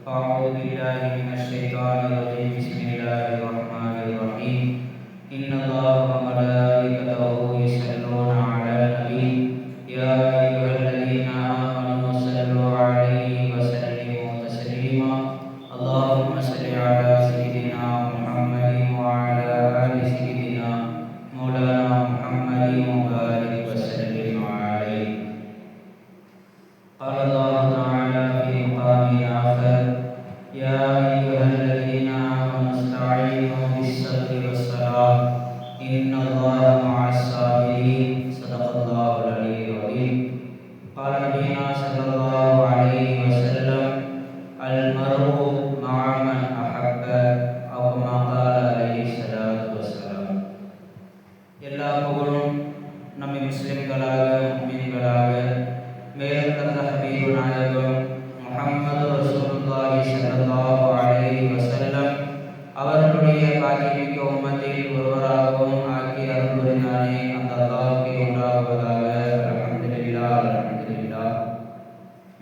أعوذ بالله من الشيطان الرجيم بسم الله الرحمن الرحيم إن الله وملائكته يصلون على النبي يا أيها الذين آمنوا صلوا عليه وسلموا تسليما اللهم صل على سيدنا محمد وعلى آل سيدنا مولانا محمد وبارك وسلم عليه. قال الله تعالى في مقام آخر يا أيها الذين آمنوا استعينوا بالصبر والصلاة إن الله مع الصابرين صدق الله العلي العظيم. قال نبينا صلى الله عليه وسلم المرء مع من أحب أو كما قال عليه الصلاة والسلام. எல்லா புகழும் நம்மை முஸ்லிம்களாக முஃமின்களாக மேலும் தந்த ஹபீபு நாயகம் முஹம்மது ரசூலுல்லாஹி ஸல்லல்லாஹு அலைஹி வஸல்லம் அவர்களுடைய பாக்கியமிக்க உம்மத்தில் ஒருவராகவும் ஆக்கி அருள் புரிந்தானே அந்த அல்லாஹ்வுக்கு உண்டாவதாக. அல்ஹம்துலில்லாஹ் அல்ஹம்துலில்லாஹ்.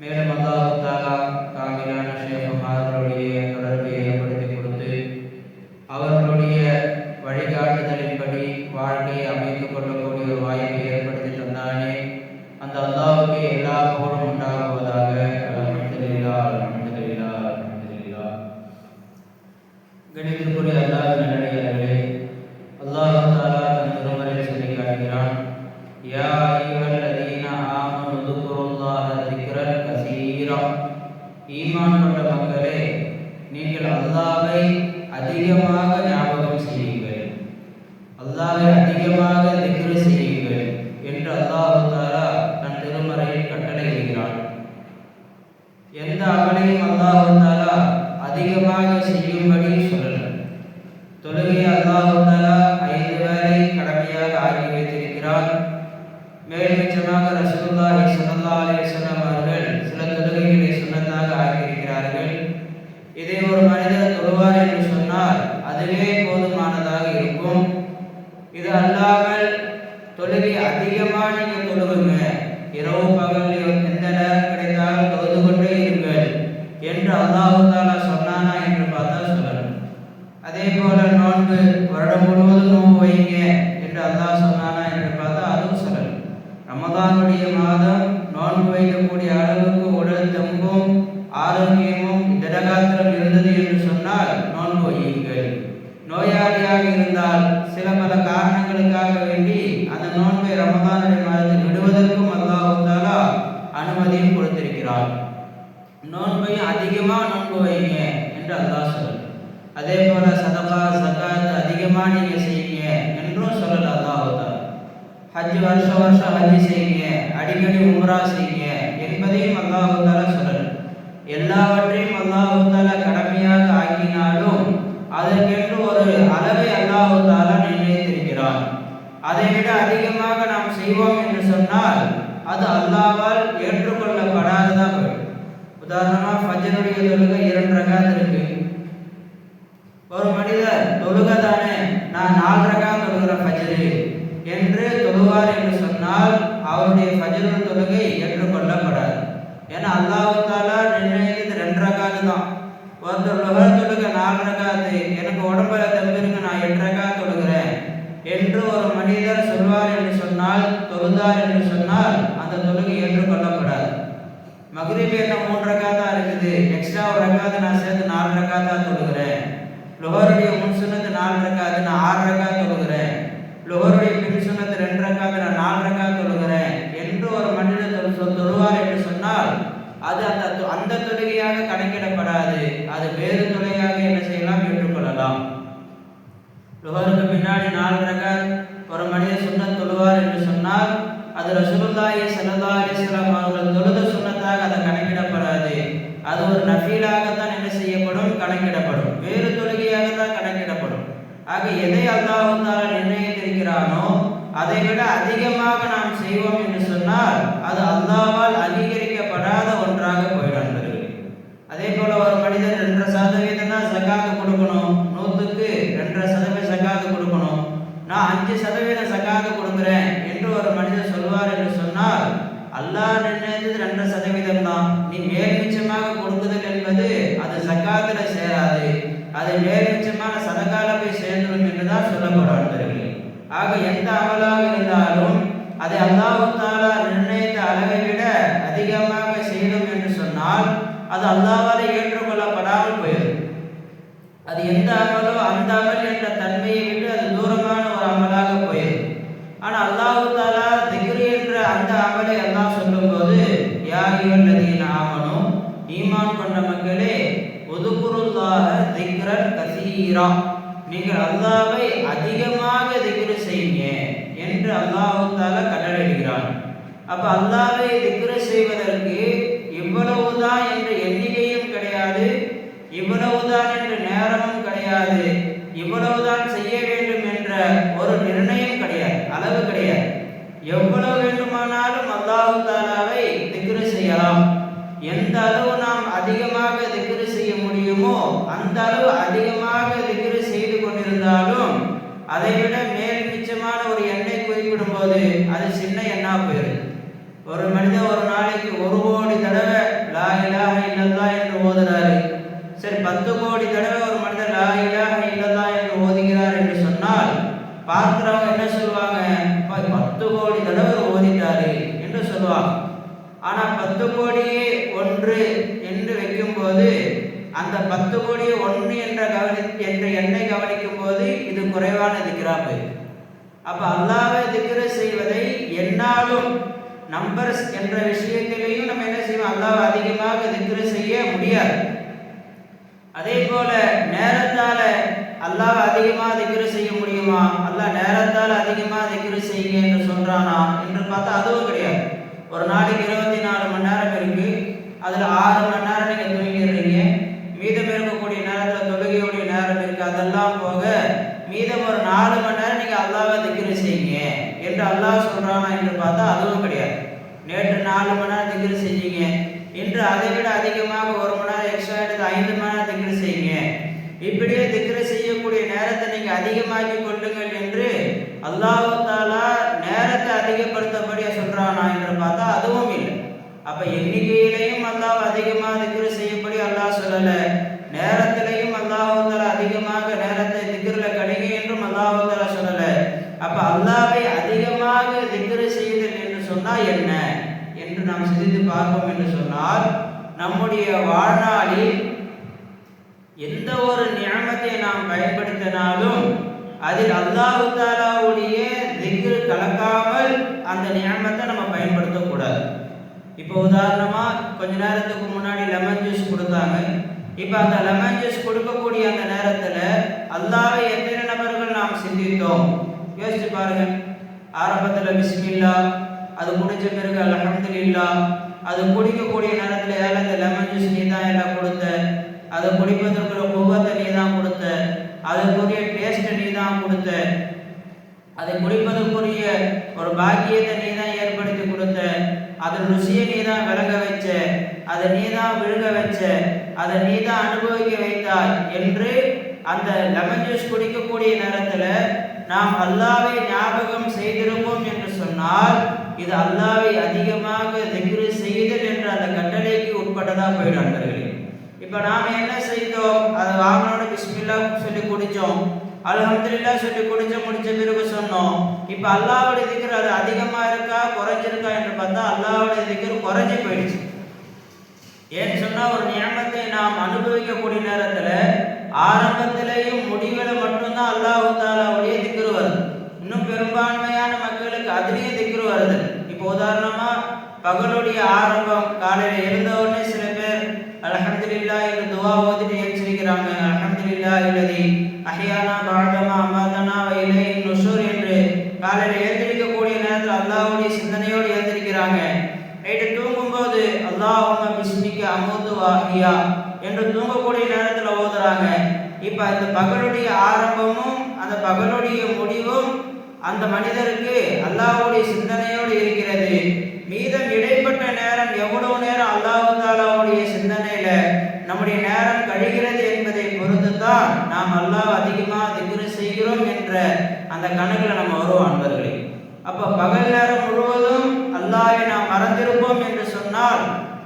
மேலும் அல்லாஹ் தஆலா காமிலான ஷேഖുமார்களுடைய தொடர்பை ஏற்படுத்தி கொடுத்து அவர்களுடைய வழிகாட்டுதலின்படி வாழ்க்கையை அமைத்துக் கொள்ளக்கூடிய ஒரு வாய்ப்பை ஏற்படுத்தி தந்தானே அந்த அல்லாஹ்வுக்கு எல்லா புகழும் உண்டாகுவதாக. அல்ஹம்துலில்லாஹ் அல்ஹம்துலில்லாஹ் அல்ஹம்துலில்லாஹ். கணிதத்துக்குரிய அல்லாஹ்வின் நல்லடியார்களே, அல்லாஹ் தஆலா தன் திருமறையில் சொல்லி காட்டுகிறான் யா அய்யுஹல்லதீன ஆமனு ذுக்ருல்லாஹ ذிக்ரன் கஸீரா. ஈமான் கொண்ட மக்களே, நீங்கள் அல்லாஹ்வை அதிகமாக ஞாபகம் செய்யுங்கள், அல்லாஹ்வை அதிகமாக திக்ர் செய்யுங்கள் என்று அல்லாஹ் தஆலா தன் திருமறையில் கட்டளையிடுகிறான். எந்த அமலையும் அல்லாஹ் தஆலா அதிகமாக செய்யும்படி சொல்லல. தொழுகை அல்லாஹ் தஆலா 5 வேளை கடமையாக ஆக்கி வைத்திருக்கிறான். மேல்மிச்சமாக ரசூலுல்லாஹி ஸல்லல்லாஹு அலைஹி வஸல்லம் அவர்கள் சில தொழுகைகளை சுன்னத்தாக ஆக்கியிருக்கிறார்கள். இதே ஒரு மனிதர் தொழுவார் என்று சொன்னால் அதுவே போதுமானதாக இருக்கும். இது அல்லாமல் தொழுகை அதிகமாக நீங்கள் தொழுகுங்க, இரவு பகல் எந்த நேரம் கிடைத்தாலும் தொழுது கொண்டே இருங்கள் என்று அல்லாஹ் தஆலா சொன்னானா என்று பார்த்தா சொல்லணும். அதே போல நோன்பு வருடம் முழுவதும் நோன்பு வைங்க என்று அல்லாஹ் சொன்னானா என்று பார்த்தா அதுவும் சொல்லணும். ரமதானுடைய மாதம் நோன்பு வைக்கக்கூடிய அளவுக்கு உடல் தெம்பும் ஆரோக்கியமும் திடகாத்திரம் இருந்தது என்று சொன்னால் நோன்பு வையுங்கள். நோயாளியாக இருந்தால் சில பல காரணங்களுக்காக வேண்டி அந்த நோன்பை ரமதானுடைய மாதத்தில் விடுவதற்கும் அல்லாஹ் தஆலா அனுமதியும் கொடுத்திருக்கிறார். நோன்பையும் அதிகமாக நோன்பு வைங்க என்று அல்லாஹ் சொல்லுது. அதே போல சதகா ஜகாத் அதிகமாக நீங்க செய்யுங்க என்றும் சொல்லல அல்லாஹ் தஆலா. ஹஜ் வருஷம் வருஷம் ஹஜ் செய்யுங்க, அடிக்கடி உம்ரா செய்யுங்க என்பதையும் அல்லாஹ் தஆலா சொல்லல. எல்லாவற்றையும் அல்லாஹ் தஆலா கடமையாக ஆக்கினாலும் அதற்கென்று ஒரு அளவை அல்லாஹ் தஆலா நிர்ணயித்திருக்கிறான். அதை விட அதிகமாக நாம் செய்வோம் என்று சொன்னால் அது அல்லாஹ்வால் ஏற்றுக்கொள்ளப்படாததா போய்டும். உதாரணமா ஃபஜ்ருடைய தொழுகை 2 ரகாத் இருக்கு. ஒரு மனிதர் தொழுகை தானே, நான் 4 ரகாத் தொழுகிறேன் ஃபஜ்ரு என்று தொழுவார் என்று சொன்னால் அவருடைய ஃபஜ்ரு தொழுகை ஏற்றுக்கொள்ளப்படாது. ஏன்னா அல்லாஹ் தஆலா நிர்ணயித்தது 2 ரகாத் தான். ஒருத்தர் லுஹர் தொழுகை 4 ரகாத், எனக்கு உடம்புல தெம்பு இருக்கு, நான் 8 ரகாத் தொழுகிறேன் என்று ஒரு மனிதர் சொல்வார் என்று சொன்னால், தொழுதார் என்று சொன்னால் அந்த தொழுகை ஏற்றுக்கொள்ளப்படாது. மக்ரிப் என்ன 3 ரகாத்தா இருக்குது, எக்ஸ்ட்ரா ஒரு ரகாத் நான் சேர்த்து 4 ரகாத்தா தொழுகிறேன். லுஹருடைய முன் சுன்னத் 4 ரகாத், நான் 6 ரகாத் தொழுகிறேன். லுஹருடைய பின் சுன்னத் 2 ரகாத், நான் 4 ரகாத் தொழுகிறேன் என்று ஒரு மனிதர் தொழுவார் என்று சொன்னால் அது அந்த தொழுகையாக கணக்கிடப்படாது. அது வேறு தொழுகையாக என்ன செய்யலாம், ஏற்றுக்கொள்ளலாம். லுஹருக்கு பின்னாடி 4 ரகாத் ஒரு மனிதர் சுன்னத் தொழுவார் என்று சொன்னால் அது ரசூலுல்லாஹி ஸல்லல்லாஹு அலைஹி வஸல்லம் அவர்கள் தொழுத சுன்னத்தாக அது கணக்கிடப்படாது. அது ஒரு நஃபீலாகத்தான் என்ன செய்யப்படும், கணக்கிடப்படும், வேறு தொழுகையாக தான் கணக்கிடப்படும். ஆக எதை அல்லாஹ் தஆலா நிர்ணயித்திருக்கிறானோ அதை விட அதிகமாக நாம் செய்வோம் என்று சொன்னால் அது அல்லாஹ்வால் அங்கீகரிக்கப்படாத ஒன்றாக போய்டும். அதே போல ஒரு மனிதர் 2% தான் ஜகாத் கொடுக்கணும், 100க்கு 2% ஜகாத் கொடுக்கணும், நான் 5% ஜகாத் கொடுக்கிறேன் என்று ஒரு மனிதர் சொல்வார் என்று சொன்னால் அல்லாஹ் நிர்ணயித்தது 2% தான். நீ மேல் மிச்சமாக கொடுக்குதல் என்பது அது ஜகாத்துல சேராது, அது மேல்மிச்சமான சதகால போய் சேர்ந்துடும் என்றுதான் சொல்லப்படுவார்கள். ஆக எந்த அமலாக இருந்தாலும் அதை அல்லாஹ் தஆலா நிர்ணயித்த அளவை விட அதிகமாக செய்தோம் என்று சொன்னால் அது அல்லாஹ்வால் ஏற்றுக்கொள்ளப்படாமல் போயிடும். அது எந்த அமலோ அந்த அமல் என்ற தன்மையை விட்டு அது தூரமான ஒரு அமலாக போயிடும். ஆனால் அல்லாஹ் தஆலா திக்ர் என்ற அந்த அமலை அல்லாஹ் சொல்லும்போது, யா அய்யுஹல்லதீன ஆமனூ, ஈமான் கொண்ட மக்களே, உதுகுருல்லாஹ திக்ரன் கஸீரா, நீங்கள் அல்லாஹ்வை அதிகமாக திக்ர் செய்யுங்க என்று அல்லாஹ் தஆலா கட்டளையிடுகிறான். அப்ப அல்லாஹ்வை திக்ர் செய்வதற்கு இவ்வளவுதான் என்ற எண்ணிக்கையும் கிடையாது, இவ்வளவுதான் என்ற நேரமும் கிடையாது, இவ்வளவுதான் செய்ய வேண்டும் என்ற ஒரு நிர்ணயம் கிடையாது, அளவு கிடையாது. எவ்வளவு வேண்டுமானாலும் அல்லாஹ் தஆலாவை திக்ர் செய்யலாம். எந்த அளவு நாம் அதிகமாக திக்ர் செய்ய முடியுமோ அந்த அளவு அதிகமாக திக்ர் செய்து கொண்டிருந்தாலும் அதைவிட மேல் மிச்சமான ஒரு எண்ணை குறிப்பிடும் போது அது சின்ன எண்ணா போயிடுது. ஒரு மனிதன் ஒரு நாளைக்கு 1 கோடி தடவை லா இலாஹ இல்லல்லாஹ் என்று ஓதுறாரு. சரி, 10 கோடி தடவை ஒரு மனிதன் லா இலாஹ இல்லல்லாஹ் என்று ஓதுகிறார் என்று சொன்னால் பார்க்கிறவங்க என்ன சொல்லுவாங்க? 10 கோடி தடவை ஓதிட்டாரு என்று சொல்லுவாங்க. ஆனா 10 கோடியே 1 என்று வைக்கும் போது அந்த 10 கோடியே 1 என்ற எண்ணை கவனிக்கும் போது இது குறைவான திக்ரா போயிடும். அப்ப அல்லாஹ்வை திக்ர் செய்வதை என்னாலும் நம்பர்ஸ் என்ற விஷயத்திலையும் நம்ம என்ன செய்வோம்? அல்லாஹ்வை அதிகமாக திக்ர் செய்ய முடியாது. அதே போல நேரத்தால அல்லாஹ் அதிகமாக திக்ர் செய்ய முடியுமா? அல்லாஹ் நேரத்தால் அதிகமாக திக்ர் செய்யுங்க என்று சொல்றானா என்று பார்த்தா அதுவும் கிடையாது. ஒரு நாளைக்கு 24 மணி நேரம் இருக்கு, அதுல 6 மணி நேரம் நீங்க தூங்கிடுறீங்க, மீதம் இருக்கக்கூடிய நேரத்துல தொழுகையுடைய நேரம் இருக்கு, அதெல்லாம் போக மீதம் ஒரு 4 மணி நேரம் நீங்க அல்லாஹ்வை திக்ர் செய்யுங்க என்று அல்லாஹ் சொல்றானா என்று பார்த்தா அதுவும் கிடையாது. நேற்று 4 மணி நேரம் திக்ர் செஞ்சீங்க, இன்று அதை விட அதிகமாக 1 மணி நேரம் எக்ஸ்ட்ரா எடுத்து 5 மணி நேரம் திக்ர் செய்யுங்க, இப்படியே திக்ர் செய்யக்கூடிய நேரத்தை நீங்க அதிகமாக்கி கொள்ளுங்கள் என்று அல்லாஹ் தஆலா நேரத்தை அதிகப்படுத்தபடியா சொல்றானா என்று பார்த்தா அதுவும் இல்லை. அப்ப எண்ணிக்கையிலையும் அல்லாஹ் அதிகமாக திக்ர் செய்யப்படி அல்லாஹ் சொல்லல, நேரத்திலையும் அல்லாஹ் தஆலா அதிகமாக நேரத்தை திக்ர்ல கழிங்க என்றும் அல்லாஹ் தஆலா சொல்லல. அப்ப அல்லாஹ்வை அதிகமாக திக்ர் செய்தல் என்று சொன்னா என்ன என்று நாம் சிந்தித்து பார்ப்போம் என்று சொன்னால், நம்முடைய வாழ்நாளில் எந்த ஒரு நிஅமத்தை நாம் பயன்படுத்தினாலும் அதில் அல்லாஹ் தஆலாவுடைய திக்ர் கலக்காமல் அந்த நிஅமத்தை நம்ம பயன்படுத்தக்கூடாது. இப்போ உதாரணமா கொஞ்ச நேரத்துக்கு முன்னாடி லெமன் ஜூஸ் கொடுத்தாங்க. இப்போ அந்த லெமன் ஜூஸ் கொடுக்கக்கூடிய அந்த நேரத்துல அல்லாஹ்வை எத்தனை நபர்கள் நாம் சிந்தித்தோம் யோசிச்சு பாருங்க. ஆரம்பத்துல பிஸ்மில்லா, அது முடிஞ்ச பிறகு அல்ஹம்துலில்லாஹ், அது குடிக்கக்கூடிய நேரத்துல ஏல இந்த லெமன் ஜூஸ் நீ தான் எல்லாம் கொடுத்த, அதை குடிப்பதற்குரிய குவத்தை நீ தான் கொடுத்த, அதுக்குரிய டேஸ்ட்டை நீ தான் கொடுத்த, அதை குடிப்பதற்குரிய ஒரு பாக்கியத்தை நீ தான் ஏற்படுத்தி கொடுத்த, அதன் ருசியை நீ தான் விளங்க வச்ச, அதை நீ தான் விழுங்க வச்ச, அதை நீ தான் அனுபவிக்க வைத்தாய் என்று அந்த லெமன் ஜூஸ் குடிக்கக்கூடிய நேரத்துல நாம் அல்லாஹ்வை ஞாபகம் செய்திருப்போம் என்று சொன்னால் இது அல்லாஹ்வை அதிகமாக திக்ர் செய்தல் என்ற அந்த கட்டளைக்கு உட்பட்டதா போயிடார்கள். இப்ப நாம என்ன செய்தோம்? அதை வாங்கினோட பிஸ்மில்லா சொல்லி குடிச்சோம், அல்ஹம்துலில்லாஹ் சொல்லி முடிச்ச பிறகு சொன்னோம். இப்ப அல்லாஹ்வுடைய திக்ர் அது அதிகமா இருக்கா குறைஞ்சிருக்கா என்று பார்த்தா அல்லாஹ்வுடைய திக்ர் குறைஞ்சி போயிடுச்சு. ஏன்னு சொன்னா ஒரு நியமத்தை நாம் அனுபவிக்கக்கூடிய நேரத்துல ஆரம்பத்திலேயும் முடிவுல மட்டும்தான் அல்லாஹ் தஆலாவுடைய திக்ர் வருது. இன்னும் பெரும்பான்மையான மக்களுக்கு அதுலயே திக்ர் வருது. இப்போ உதாரணமா பகலுடைய ஆரம்பம் காலையில எழுந்த உடனே சில பேர் அல்ஹம்துலில்லாஹ் என்று துஆ ஓதிட்டு எழுந்திருக்கிறாங்க. அல்ஹம்துலில்லாஹ் அல்லதி அஹ்யானா பஅதமா அமாதனா வ இலைஹி நுஷூர் என்று காலையில எழுந்திருக்கக்கூடிய நேரத்தில் அல்லாஹ்வுடைய சிந்தனையோடு எழுந்திருக்கிறாங்க. நைட்டு தூங்கும்போது அல்லாஹும்ம பிஸ்மிக அமூது வ அஹ்யா என்று தூங்கக்கூடிய நேரத்தில் ஓதுறாங்க. இப்ப இந்த பகலுடைய ஆரம்பமும் அந்த பகலுடைய முடிவும் அந்த மனிதருக்கு அல்லாஹ்வுடைய சிந்தனையோடு இருக்கிறது. மீதம் இடைப்பட்ட நேரம் எவ்வளவு நேரம் அல்லாஹ் தஆலாவுடைய சிந்தனையில நம்முடைய நேரம் கழிகிறது என்பதை பொறுத்து தான் நாம் அல்லாஹ் அதிகமாக திக்ர் செய்கிறோம் என்ற அந்த கணக்குல நம்ம வருவோம் அன்பர்களே. அப்ப பகல் நேரம் முழுவதும் அல்லாஹ்வை நாம் மறந்திருப்போம் என்று சொன்னால்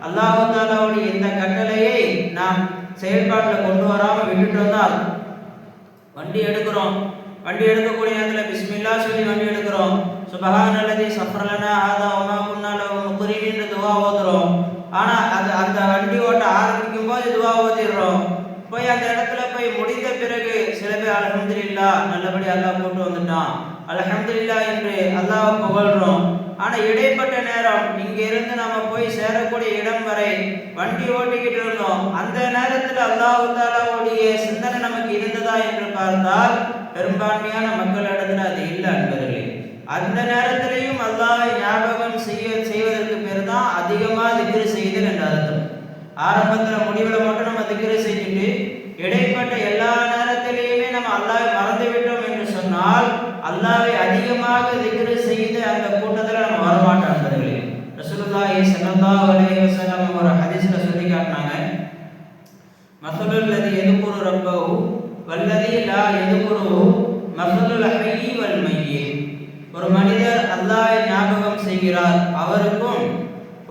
அல்லாஹ் தஆலாவுடைய இந்த கட்டளையை நாம் செயல்பாட்டில் கொண்டு வராமல் விட்டுட்டோம் தான். வண்டி எடுக்கிறோம், வண்டி எடுக்கக்கூடிய நேரத்தில் பிஸ்மில்லா சொல்லி வண்டி எடுக்கிறோம். சுபஹானல்லதி சஃபரலனா ஹாதா வமா குன்னா லஹு முக்ரினீன் துவா ஓதுறோம். ஆனால் அந்த வண்டி ஓட்ட ஆரம்பிக்கும் போது துவா ஓதிடுறோம். போய் அந்த இடத்துல போய் முடிந்த பிறகு சில பேர் அல்ஹம்துலில்லாஹ் நல்லபடி அல்லாஹ் போட்டு வந்துட்டான் அல்ஹம்துலில்லாஹ் என்று அல்லாஹ் புகழ்றோம். ஆனால் இடைப்பட்ட நேரம் இங்கிருந்து நம்ம போய் சேரக்கூடிய இடம் வரை வண்டி ஓட்டிக்கிட்டு இருந்தோம். அந்த நேரத்தில் அல்லாஹ் தஆலாவுடைய சிந்தனை நமக்கு இருந்ததா என்று பார்த்தால் பெரும்பான்மையான மக்களிடத்தில் அது இல்லை அன்பர்களே. அந்த நேரத்திலையும் அல்லாஹ்வை ஞாபகம் செய்வதற்கு பேர் தான் அதிகமாக திக்ரு செய்தல் என்ற அர்த்தம். ஆரம்பத்தில் முடிவில் மட்டும் நம்ம திக்ரு செஞ்சுட்டு இடைப்பட்ட எல்லா நேரத்திலையுமே நம்ம அல்லாஹ்வை மறந்து விட்டோம் என்று சொன்னால் அல்லாஹ்வை அதிகமாக திக்ரு செய்து அந்த கூட்டத்தில் நம்ம வரமாட்டோம் அன்பர்களே. ரசூலுல்லாஹி ஸல்லல்லாஹு அலைஹி வஸல்லம் ஒரு ஹதீஸ்ல சொல்லி காட்டினாங்க, மஸலுல் லதி யذ்குரு ரப்பஹு வல்லதி லா யذ்குரு மஸலுல் ஹய்யி வல் மய்யித். ஒரு மனிதர் அல்லாஹ்வை ஞாபகம் செய்கிறார் அவருக்கும்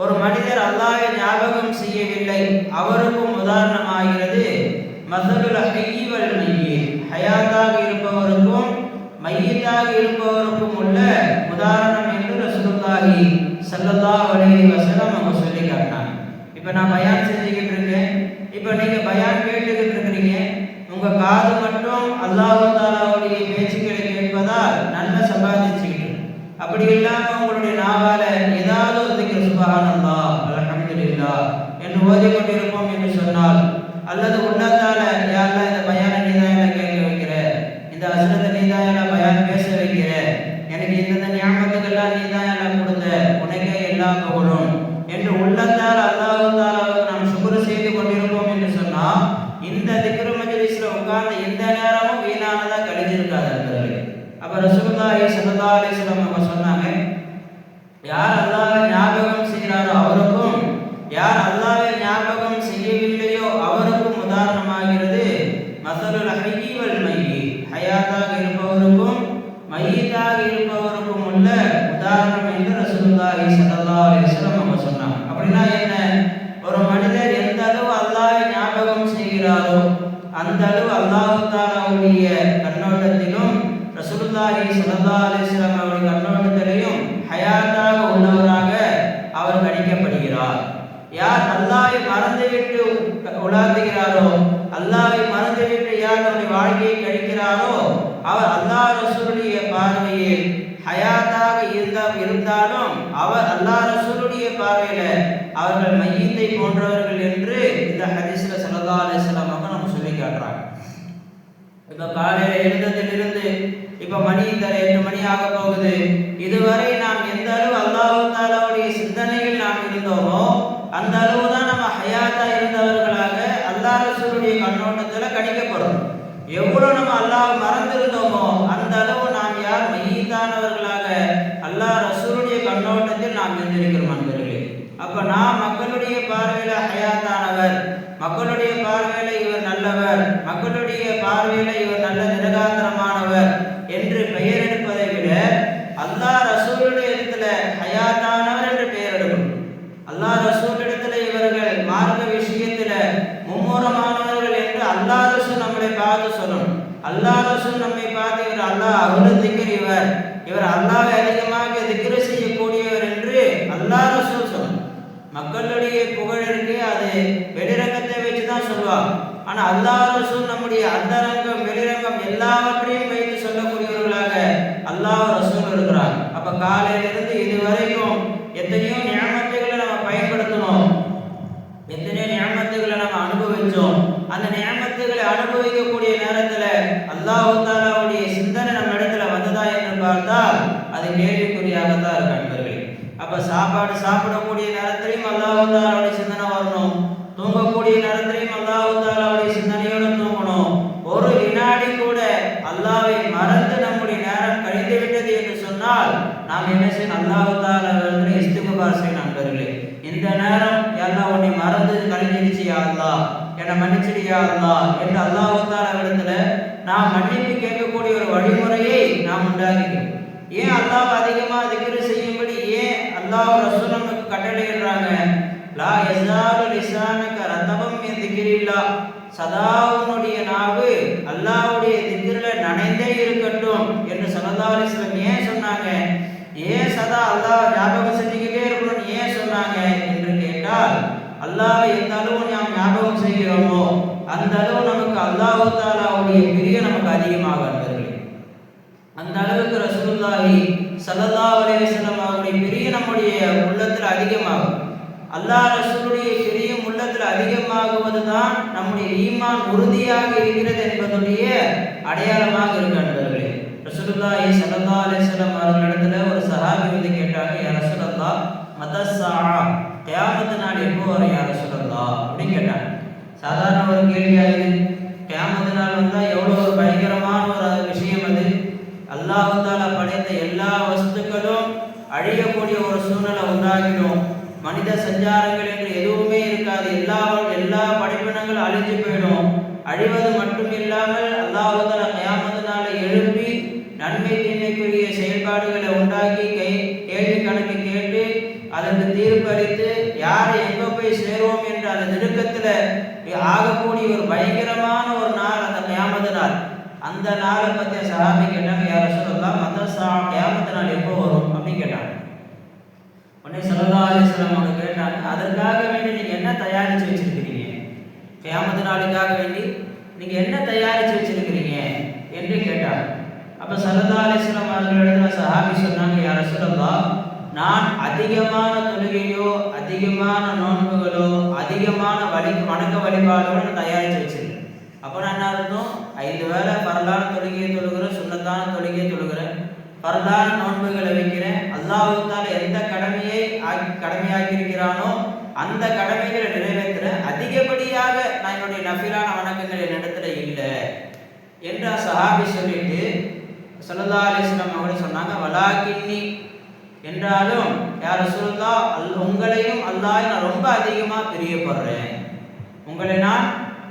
ஒரு மனிதர் அல்லாஹ்வை ஞாபகம் செய்யவில்லை அவருக்கும் உதாரணமாகிறது மஸலுல் ஹய்யி வல் மய்யித். ஹயாத்தாக இருப்பவருக்கும் மையத்தாக இருப்பவருக்கும் உள்ள உதாரணம் என்று ரசூலுல்லாஹி ஸல்லல்லாஹு அலைஹி வஸல்லம் அவங்க சொல்லி காட்டினாங்க. இப்போ நான் பயான் செஞ்சுக்கிட்டு இருக்கேன், இப்போ நீங்கள் பயான் கேட்டுக்கிட்டு இருக்கிறீங்க. உங்கள் காது மட்டும் அல்லாஹ் தஆலாவுடைய பேச்சுக்களை கேட்பதால் நன்மை சம்பாதிச்சுக்கிட்டு, அப்படி இல்லாமல் உங்களுடைய நாவால ஏதாவது ஒரு திக்ர் சுப்ஹானல்லாஹ் அல்ஹம்துலில்லாஹ் என்று ஓதிக்கொண்டிருப்போம் என்று சொன்னால், அல்லது உள்ளத்தால யா அல்லாஹ் இந்த பயானை நீதான கேட்க வைக்கிற, இந்த ஹஸ்ரத்தை நீதான பயான் பேச வைக்கிற, எனக்கு இந்த ஞாபகத்துக்கெல்லாம் நீதான கொடுத்த, உனக்கே எல்லாம் புகழும் என்று உள்ளத்தால் அல்லாஹ் தஆலாவுக்கு நாம் சுக்ர் செய்து கொண்டிருப்போம் என்று சொன்னால் இந்த திக்ர் மஜ்லிஸ்ல உட்கார்ந்து இந்த நேரமும் வீணானதா கழிஞ்சிருக்காது அன்பர்களே. அப்ப ரசூலுல்லாஹி ஸல்லல்லாஹு அலைஹி வஸல்லம் அவங்க சொன்னாங்க, யார் அல்லாஹ்வை ஞாபகம் செய்கிறாரோ அவருக்கும் யார் அல்லாஹ்வை ஞாபகம் செய்யவில்லையோ அவருக்கும் உதாரணமாகிறது மஸலுல் ஹய்யி வல் மய்யித். ஹயாத்தாக இருப்பவருக்கும் மையத்தாக இருப்பவருக்கும் உள்ள உதாரணம் என்று ரசூலுல்லாஹி ஸல்லல்லாஹு அலைஹி வஸல்லம் அவங்க சொன்னாங்க. அப்படின்னா என்ன? ஒரு மனிதர் எந்த அளவு அல்லாஹ்வை ஞாபகம் செய்கிறாரோ அந்த அளவு அல்லாஹ் தஆலாவுடைய கண்ணோட்டத்திலும் ரசூலுல்லாஹி ஸல்லல்லாஹு அலைஹி வஸல்லம் அவருடைய கண்ணோட்டத்திலையும் ஹயாத்தாக உள்ளவராக அவர் கணிக்கப்படுகிறார். யார் அல்லாஹ்வை மறந்துவிட்டு உலாத்துகிறாரோ, அல்லாஹ்வை மறந்துவிட்டு யார் தன்னுடைய வாழ்க்கையை கழிக்கிறாரோ அவர் அல்லாஹ் ரசூலுடைய பார்வையில் ஹயாத்தாக இருந்தாலும் அவர் அல்லாஹ் ரசூலுடைய பார்வையில அவர்கள் மையத்தை போன்றவர்கள் என்று இந்த ஹதீஸ்ல ஸல்லல்லாஹு அலைஹி வஸல்லம் நம்ம சொல்லி காட்டுறாங்க. இப்ப காலையில எழுந்ததிலிருந்து இப்ப மணி இந்த 8 மணி ஆக போகுது. இதுவரை நாம் எந்த அளவு அல்லாஹ் தஆலாவுடைய சிந்தனையில் நாம் இருந்தோமோ அந்த அளவு தான் நம்ம ஹயாத்தா இருந்தவர்களாக அல்லாஹ் ரசூலுடைய கண்ணோட்டத்துல கணிக்கப்படும். எவ்வளவு நம்ம அல்லாஹ் மறந்திருந்தோமோ அந்த அளவு நாம் யார் மையத்தானவர்களாக அல்லாஹ் ரசூலுடைய கண்ணோட்டத்தில் நாம் இருந்திருக்கிறோம் அன்பர்களே. அப்ப நாம் மக்களுடைய பார்வையில ஹயாத்தானவர், மக்களுடைய பார்வையில இவர் நல்லவர், மக்களுடைய பார்வையில இவர் நல்ல நிரகாத்திரமானவர் என்று பெயர் எடுப்பதை விட அல்லாஹ் ரசூலுடைய இடத்துல ஹயாத்தானவர் என்று பெயர் எடுக்கணும். அல்லாஹ் ரசூல் இடத்துல இவர்கள் மார்க்க விஷயத்துல மும்முரமானவர்கள் என்று அல்லாஹ் ரசூல் நம்மளை பார்த்து சொல்லணும். அல்லாஹ் ரசூல் நம்மை பார்த்து இவர் அல்லாஹ் அவ்வளவு திக்ர், இவர் அல்லாஹ்வை அதிகமாக திக்ர் செய்யக்கூடியவர் என்று அல்லாஹ் ரசூல் சொல்லணும். மக்களுடைய புகழ் இருக்கு, அது வெளிரங்கத்தை வச்சுதான் சொல்லுவாங்க. ஆனா அல்லாஹ் ரசூல் நம்முடைய அந்தரங்கம் வெளிரங்கம் எல்லாவற்றையும் வைத்து சொல்லக்கூடியவர்களாக அல்லாஹ் ரசூல் இருக்கிறார். அப்ப காலையிலிருந்து இதுவரைக்கும் எத்தனையோ நியமத்துகளை நம்ம பயன்படுத்தணும், எத்தனையோ நியமத்துகளை நம்ம அனுபவிச்சோம். அந்த நியமத்துகளை அனுபவிக்கக்கூடிய நேரத்துல அல்லாஹ் தஆலாவுடைய சிந்தனை நம்ம இடத்துல வந்ததா என்று பார்த்தால் அது கேள்விக்குறியாகத்தான் இருக்கு அன்பர்களே. அப்ப சாப்பாடு சாப்பிடக்கூடிய நேரத்திலையும் அல்லாஹ் தஆலாவுடைய சிந்தனை வரணும், தூங்கக்கூடிய நேரத்திலையும் அல்லாஹ் தஆலாவுடைய சிந்தனையோடு தூங்கணும். ஒரு வினாடி கூட அல்லாஹ்வை மறந்து நம்முடைய நேரம் கழிந்து விட்டது என்று சொன்னால் நாம் என்ன செய்யணும்? அல்லாஹ் தஆலாவிடத்தில் இஸ்திக்பார் செய்யணும் நண்பர்களே. இந்த நேரம் அல்லாஹ் உன்னை மறந்து கழிஞ்சிடுச்சு யா அல்லாஹ், என்னை மன்னிச்சிடு யா அல்லாஹ் என்று அல்லாஹ் தஆலாவிடத்தில் நாம் மன்னிப்பு கேட்கக்கூடிய ஒரு வழிமுறையை நாம் உண்டாக்கிக்கிறோம். ஏன் அல்லாஹ் அதிகமாக திக்ர் செய்யும்படி ஏன் அல்லாஹ் ரசூல் நமக்கு கட்டளையிடுறாங்க? லா யஸாலு லிசானக ரதபம் மின் திக்ரில்லாஹ், சதா உன்னுடைய நாவு அல்லாஹ்வுடைய திக்ரில நனைந்தே இருக்கட்டும் என்று ஸல்லல்லாஹு அலைஹி வஸல்லம் ஏன் சொன்னாங்க? ஏன் சதா அல்லாஹ் ஞாபகம் செஞ்சுக்கிட்டே இருக்கணும்னு ஏன் சொன்னாங்க என்று கேட்டால், அல்லாஹ்வை எந்த அளவு நாம் ஞாபகம் செய்கிறோமோ அந்த அளவு நமக்கு அல்லாஹ் தஆலாவுடைய பிரியம் நமக்கு அதிகமாக அன்பர்களே. அந்த அளவுக்கு ரசூலுல்லாஹி ஸல்லல்லாஹு அலைஹி வஸல்லம் அவருடைய பிரியம் நம்முடைய உள்ளத்தில் அதிகமாகும். அல்லாஹ் ரசூலுடைய பிரியம் உள்ளத்தில் அதிகமாகுவதுதான் நம்முடைய ஈமான் உறுதியாக இருக்கிறது என்பதுடைய அடையாளமாக இருக்கு அன்பர்களே. ரசூலுல்லாஹி ஸல்லல்லாஹு அலைஹி வஸல்லம் அவர்களிடத்துல ஒரு சஹாபி வந்து கேட்டாங்க, யா ரசூலல்லாஹ் மதஸ்ஸாஅ, கியாமத் நாள் எப்போ வரும் யா ரசூலல்லாஹ் அப்படின்னு கேட்டாங்க. சாதாரண ஒரு கேள்வியாது. கியாமத் நாள் வந்தா எவ்வளவு ஒரு பயங்கரமான ஒரு விஷயம் அது. அல்லாஹ் தஆலா படைத்த எல்லா வஸ்துக்களும் அழியக்கூடிய ஒரு சூழ்நிலை உண்டாகிடும். மனித சஞ்சாரங்கள் என்று எதுவுமே இருக்காது. எல்லா படைப்பினங்களும் அழிஞ்சு போயிடும். அழிவது மட்டும் இல்லாமல் அல்லாஹ் தஆலா கியாமத் நாளை எழுப்பி நன்மை தீமைக்குரிய செயல்பாடுகளை உண்டாக்கி கேள்வி கணக்கு கேட்டு அதற்கு தீர்ப்பளித்து யாரை எங்க போய் சேருவோம் என்ற அந்த நெருக்கத்தில் ஆகக்கூடிய ஒரு பயங்கரமான ஒரு நாள் அந்த கியாமத் நாள். அந்த நாளை பற்றிய சஹாபி கேட்டாங்க, யா ரசூலல்லாஹ் மதஸ்ஸா, கியாமத் நாள் எப்போ வரும் அப்படின்னு கேட்டாங்க. உடனே ஸல்லல்லாஹு அலைஹி வஸல்லம் அவங்க கேட்டாங்க, அதற்காக வேண்டி நீங்க என்ன தயாரிச்சு வச்சிருக்கிறீங்க? கியாமத் நாளுக்காக வேண்டி நீங்க என்ன தயாரிச்சு வச்சிருக்கிறீங்க என்று கேட்டாங்க. அப்ப ஸல்லல்லாஹு அலைஹி வஸல்லம் அவர்களிடத்துல சஹாபி சொன்னாங்க, யா ரசூலல்லாஹ், நான் அதிகமான தொழுகையோ அதிகமான நோன்புகளோ அதிகமான வணக்க வழிபாடுகளோ தயாரிச்சு வச்சிருக்கேன். அப்போ நான் என்ன அர்த்தம்? 5 வேளை பரலான தொழுகையை தொழுகிறேன், சுன்னத்தான தொழுகையை தொழுகிறேன், பரலான நோன்புகளை வைக்கிறேன். அல்லாஹ் தஆலா எந்த கடமையாக்கி இருக்கிறானோ அந்த கடமைகளை நிறைவேற்றுறேன். அதிகப்படியாக நான் என்னுடைய நஃபிலான வணக்கங்கள் என்னிடத்துல இல்லை என்று சஹாபி சொல்லிட்டு ஸல்லல்லாஹு அலைஹி வஸல்லம் அவர்கள் சொன்னாங்க, வலாகின்னி, என்றாலும் யா ரசூலுல்லாஹ், உங்களையும் அல்லாஹ் நான் ரொம்ப அதிகமாக பிரியப்படுறேன். உங்களை நான்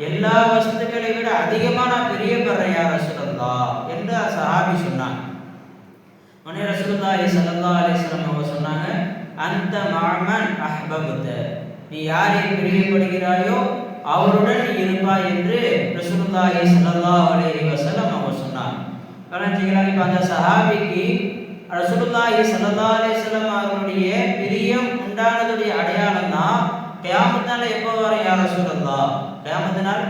எல்லா வஸ்துக்களை விட அதிகமாக நான் பிரியப்படுறேன் யா ரசூலுல்லாஹ் என்று சஹாபி சொன்னாங்க. உடனே ரசூலுல்லாஹி ஸல்லல்லாஹு அலைஹி வஸல்லம் அவங்க சொன்னாங்க, அந்த மஅமன் அஹ்பப்த, நீ யாரை பிரியப்படுகிறாயோ அவருடன் நீ இருப்பாய் என்று ரசூலுல்லாஹி ஸல்லல்லாஹு அலைஹி வஸல்லம் அவங்க சொன்னாங்க. கவனிச்சீங்களா? இப்போ அந்த சஹாபிக்கு ரசூலுல்லாஹி ஸல்லல்லாஹு அலைஹி வஸல்லம் அவருடைய பிரியம் உண்டானதுடைய அடையாளம் தான் கியாமத் நாள் எப்போ வரும் யா ரசூலல்லாஹ், கியாமத் நாள்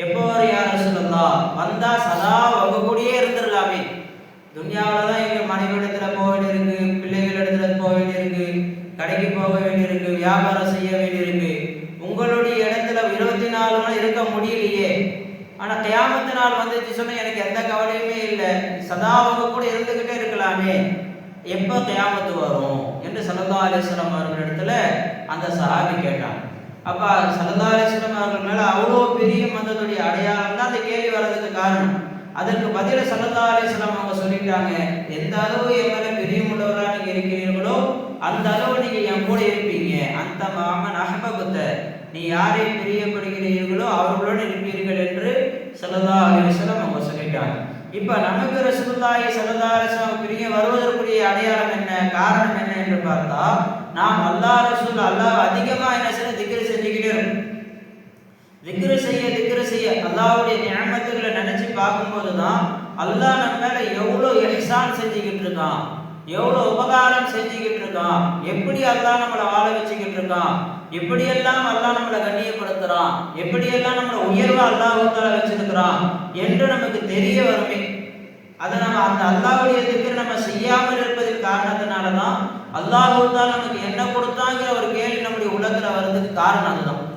எப்போ வரும் யா ரசூலல்லாஹ், வந்தா சதா அவங்க கூடயே இருந்துடலாமே. துன்யாவில் தான் எங்கள் மனைவி இடத்துல போக வேண்டியிருக்கு, பிள்ளைகள் இடத்துல போக வேண்டியிருக்கு, கடைக்கு போக வேண்டியிருக்கு, வியாபாரம் செய்ய வேண்டியிருக்கு. உங்களுடைய இடத்துல 24 நாள் இருக்க முடியலையே. ஆனால் கியாமத் நாள் வந்துச்சு சொன்னா எனக்கு எந்த கவலையுமே இல்லை, சதா அவங்க கூட இருந்துகிட்டே இருக்கலாமே, எப்போ கியாமத்து வரும் என்று ஸல்லல்லாஹு அலைஹி வஸல்லம் அவர்களிடத்துல அந்த சஹாபி கேட்டான். அப்போ ஸல்லல்லாஹு அலைஹி வஸல்லம் அவர்கள் மேலே அவ்வளோ பிரியம் வந்ததுடைய அடையாளம் தான் அந்த கேள்வி வர்றதுக்கு காரணம். அதற்கு பதில ஸல்லல்லாஹு அலைஹி வஸல்லம் அவங்க சொல்லிட்டாங்க, எந்த அளவு என் மேலே பிரியம் உள்ளவராக நீங்கள் இருக்கிறீர்களோ அந்த அளவு நீங்கள் என் கூட இருப்பீங்க. அந்த மஅமன் அஹ்பப்த, நீ யாரை பிரியப்படுகிறீர்களோ அவர்களோடு இருப்பீர்கள் என்று ஸல்லல்லாஹு அலைஹி வஸல்லம் அவங்க சொல்லிட்டாங்க. இப்போ நமக்கு ரசூலுல்லாஹி ஸல்லல்லாஹு அலைஹி வஸல்லம் பிரியம் வருவதற்குரிய அடையாளம் என்ன, காரணம் என்ன என்று பார்த்தா, நாம் அல்லாஹ் ரசூல் அல்லாஹ் அதிகமாக என்ன செய்ய திக்ர் செஞ்சுக்கிட்டே இருக்கும். திக்ர் செய்ய அல்லாஹ்வுடைய நிஅமத்துகளை நினைச்சு பார்க்கும்போது தான் அல்லாஹ் நம்ம மேல எவ்வளோ இஹ்சான் செஞ்சுக்கிட்டு இருக்கான், எவ்வளோ உபகாரம் செஞ்சுக்கிட்டு இருக்கான், எப்படி அல்லாஹ் நம்மளை வாழ வச்சுக்கிட்டு இருக்கான், எப்படியெல்லாம் அல்லாஹ் நம்மளை கண்ணியப்படுத்துறான், எப்படியெல்லாம் நம்மளை உயர்வா அல்லாஹ் வச்சிருக்கிறான் என்று நமக்கு தெரிய வருமே. அதை நம்ம அந்த அல்லாஹ்வுடைய திக்ர் நம்ம செய்யாமல் இருப்பதற்கு காரணத்தினால தான் அல்லாஹ் நமக்கு என்ன கொடுத்தாங்கிற ஒரு கேள்வி நம்முடைய உள்ளத்துல வர்றதுக்கு காரணம் அதுதான்.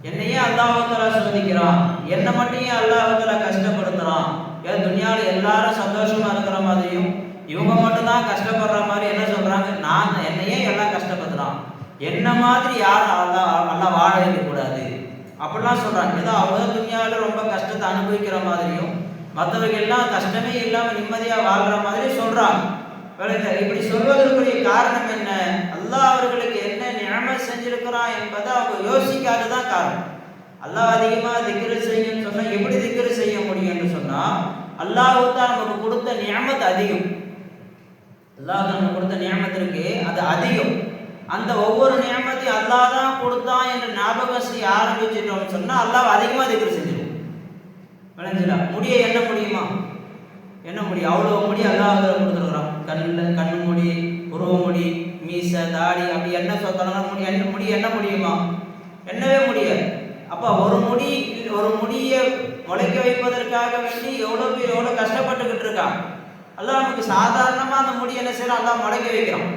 என்னையே அல்லாஹ் சோதிக்கிறான், என்னை மட்டும் ஏன் அல்லாஹ் கஷ்டப்படுத்துறான்? ஏன் துன்யாவில் எல்லாரும் சந்தோஷமா இருக்கிற மாதிரியும் இவங்க மட்டும்தான் கஷ்டப்படுற மாதிரி என்ன சொல்றாங்க, நான் என்னையே எல்லாம் கஷ்டப்படுத்துறான், என்ன மாதிரி யாரும் அல்லாஹ் வாழ வைக்கக்கூடாது அப்படிலாம் சொல்றாங்க. ஏதோ அவங்க துன்யாவில் ரொம்ப கஷ்டத்தை அனுபவிக்கிற மாதிரியும் மற்றவர்கள் எல்லாம் கஷ்டமே இல்லாமல் நிம்மதியாக வாழ்கிற மாதிரி சொல்றாங்க. இப்படி சொல்வதற்குரிய காரணம் என்ன? அல்லாஹ் அவர்களுக்கு என்ன நிஅமத் செஞ்சிருக்கிறான் என்பதை அவங்க யோசிக்காததான் காரணம். அல்லாஹ் அதிகமாக திக்ர் செய்யுன்னு சொன்னா எப்படி திக்ர் செய்ய முடியும் என்று சொன்னா, அல்லாஹ் தான் நமக்கு கொடுத்த நிஅமத் அதிகம். அல்லாஹ் நமக்கு கொடுத்த நிஅமத் இருக்கு, அது அதிகம். அந்த ஒவ்வொரு நியமத்தையும் அல்லாஹ் தான் கொடுத்தான் என்று ஞாபகம் செய்ய ஆரம்பிச்சிட்டோம்னு சொன்னால் அல்லாஹ் அதிகமாக திக்ர் செஞ்சிடும். விளைஞ்சிடா முடிய என்ன முடியுமா? என்ன முடியும்? அவ்வளோ முடி அல்லாஹ் கொடுத்துருக்குறான். கண்ணு முடி, உருவ முடி, மீசை, தாடி, அப்படி என்ன சொல்லணும் முடி என்ன முடியுமா? என்னவே முடியாது. அப்போ ஒரு முடியை முளைக்க வைப்பதற்காக வேண்டி எவ்வளோ கஷ்டப்பட்டுக்கிட்டு இருக்கான். அல்லாஹ் நமக்கு சாதாரணமாக அந்த முடி என்ன செய்யறான்? அல்லாஹ் முளைக்க வைக்கிறான்.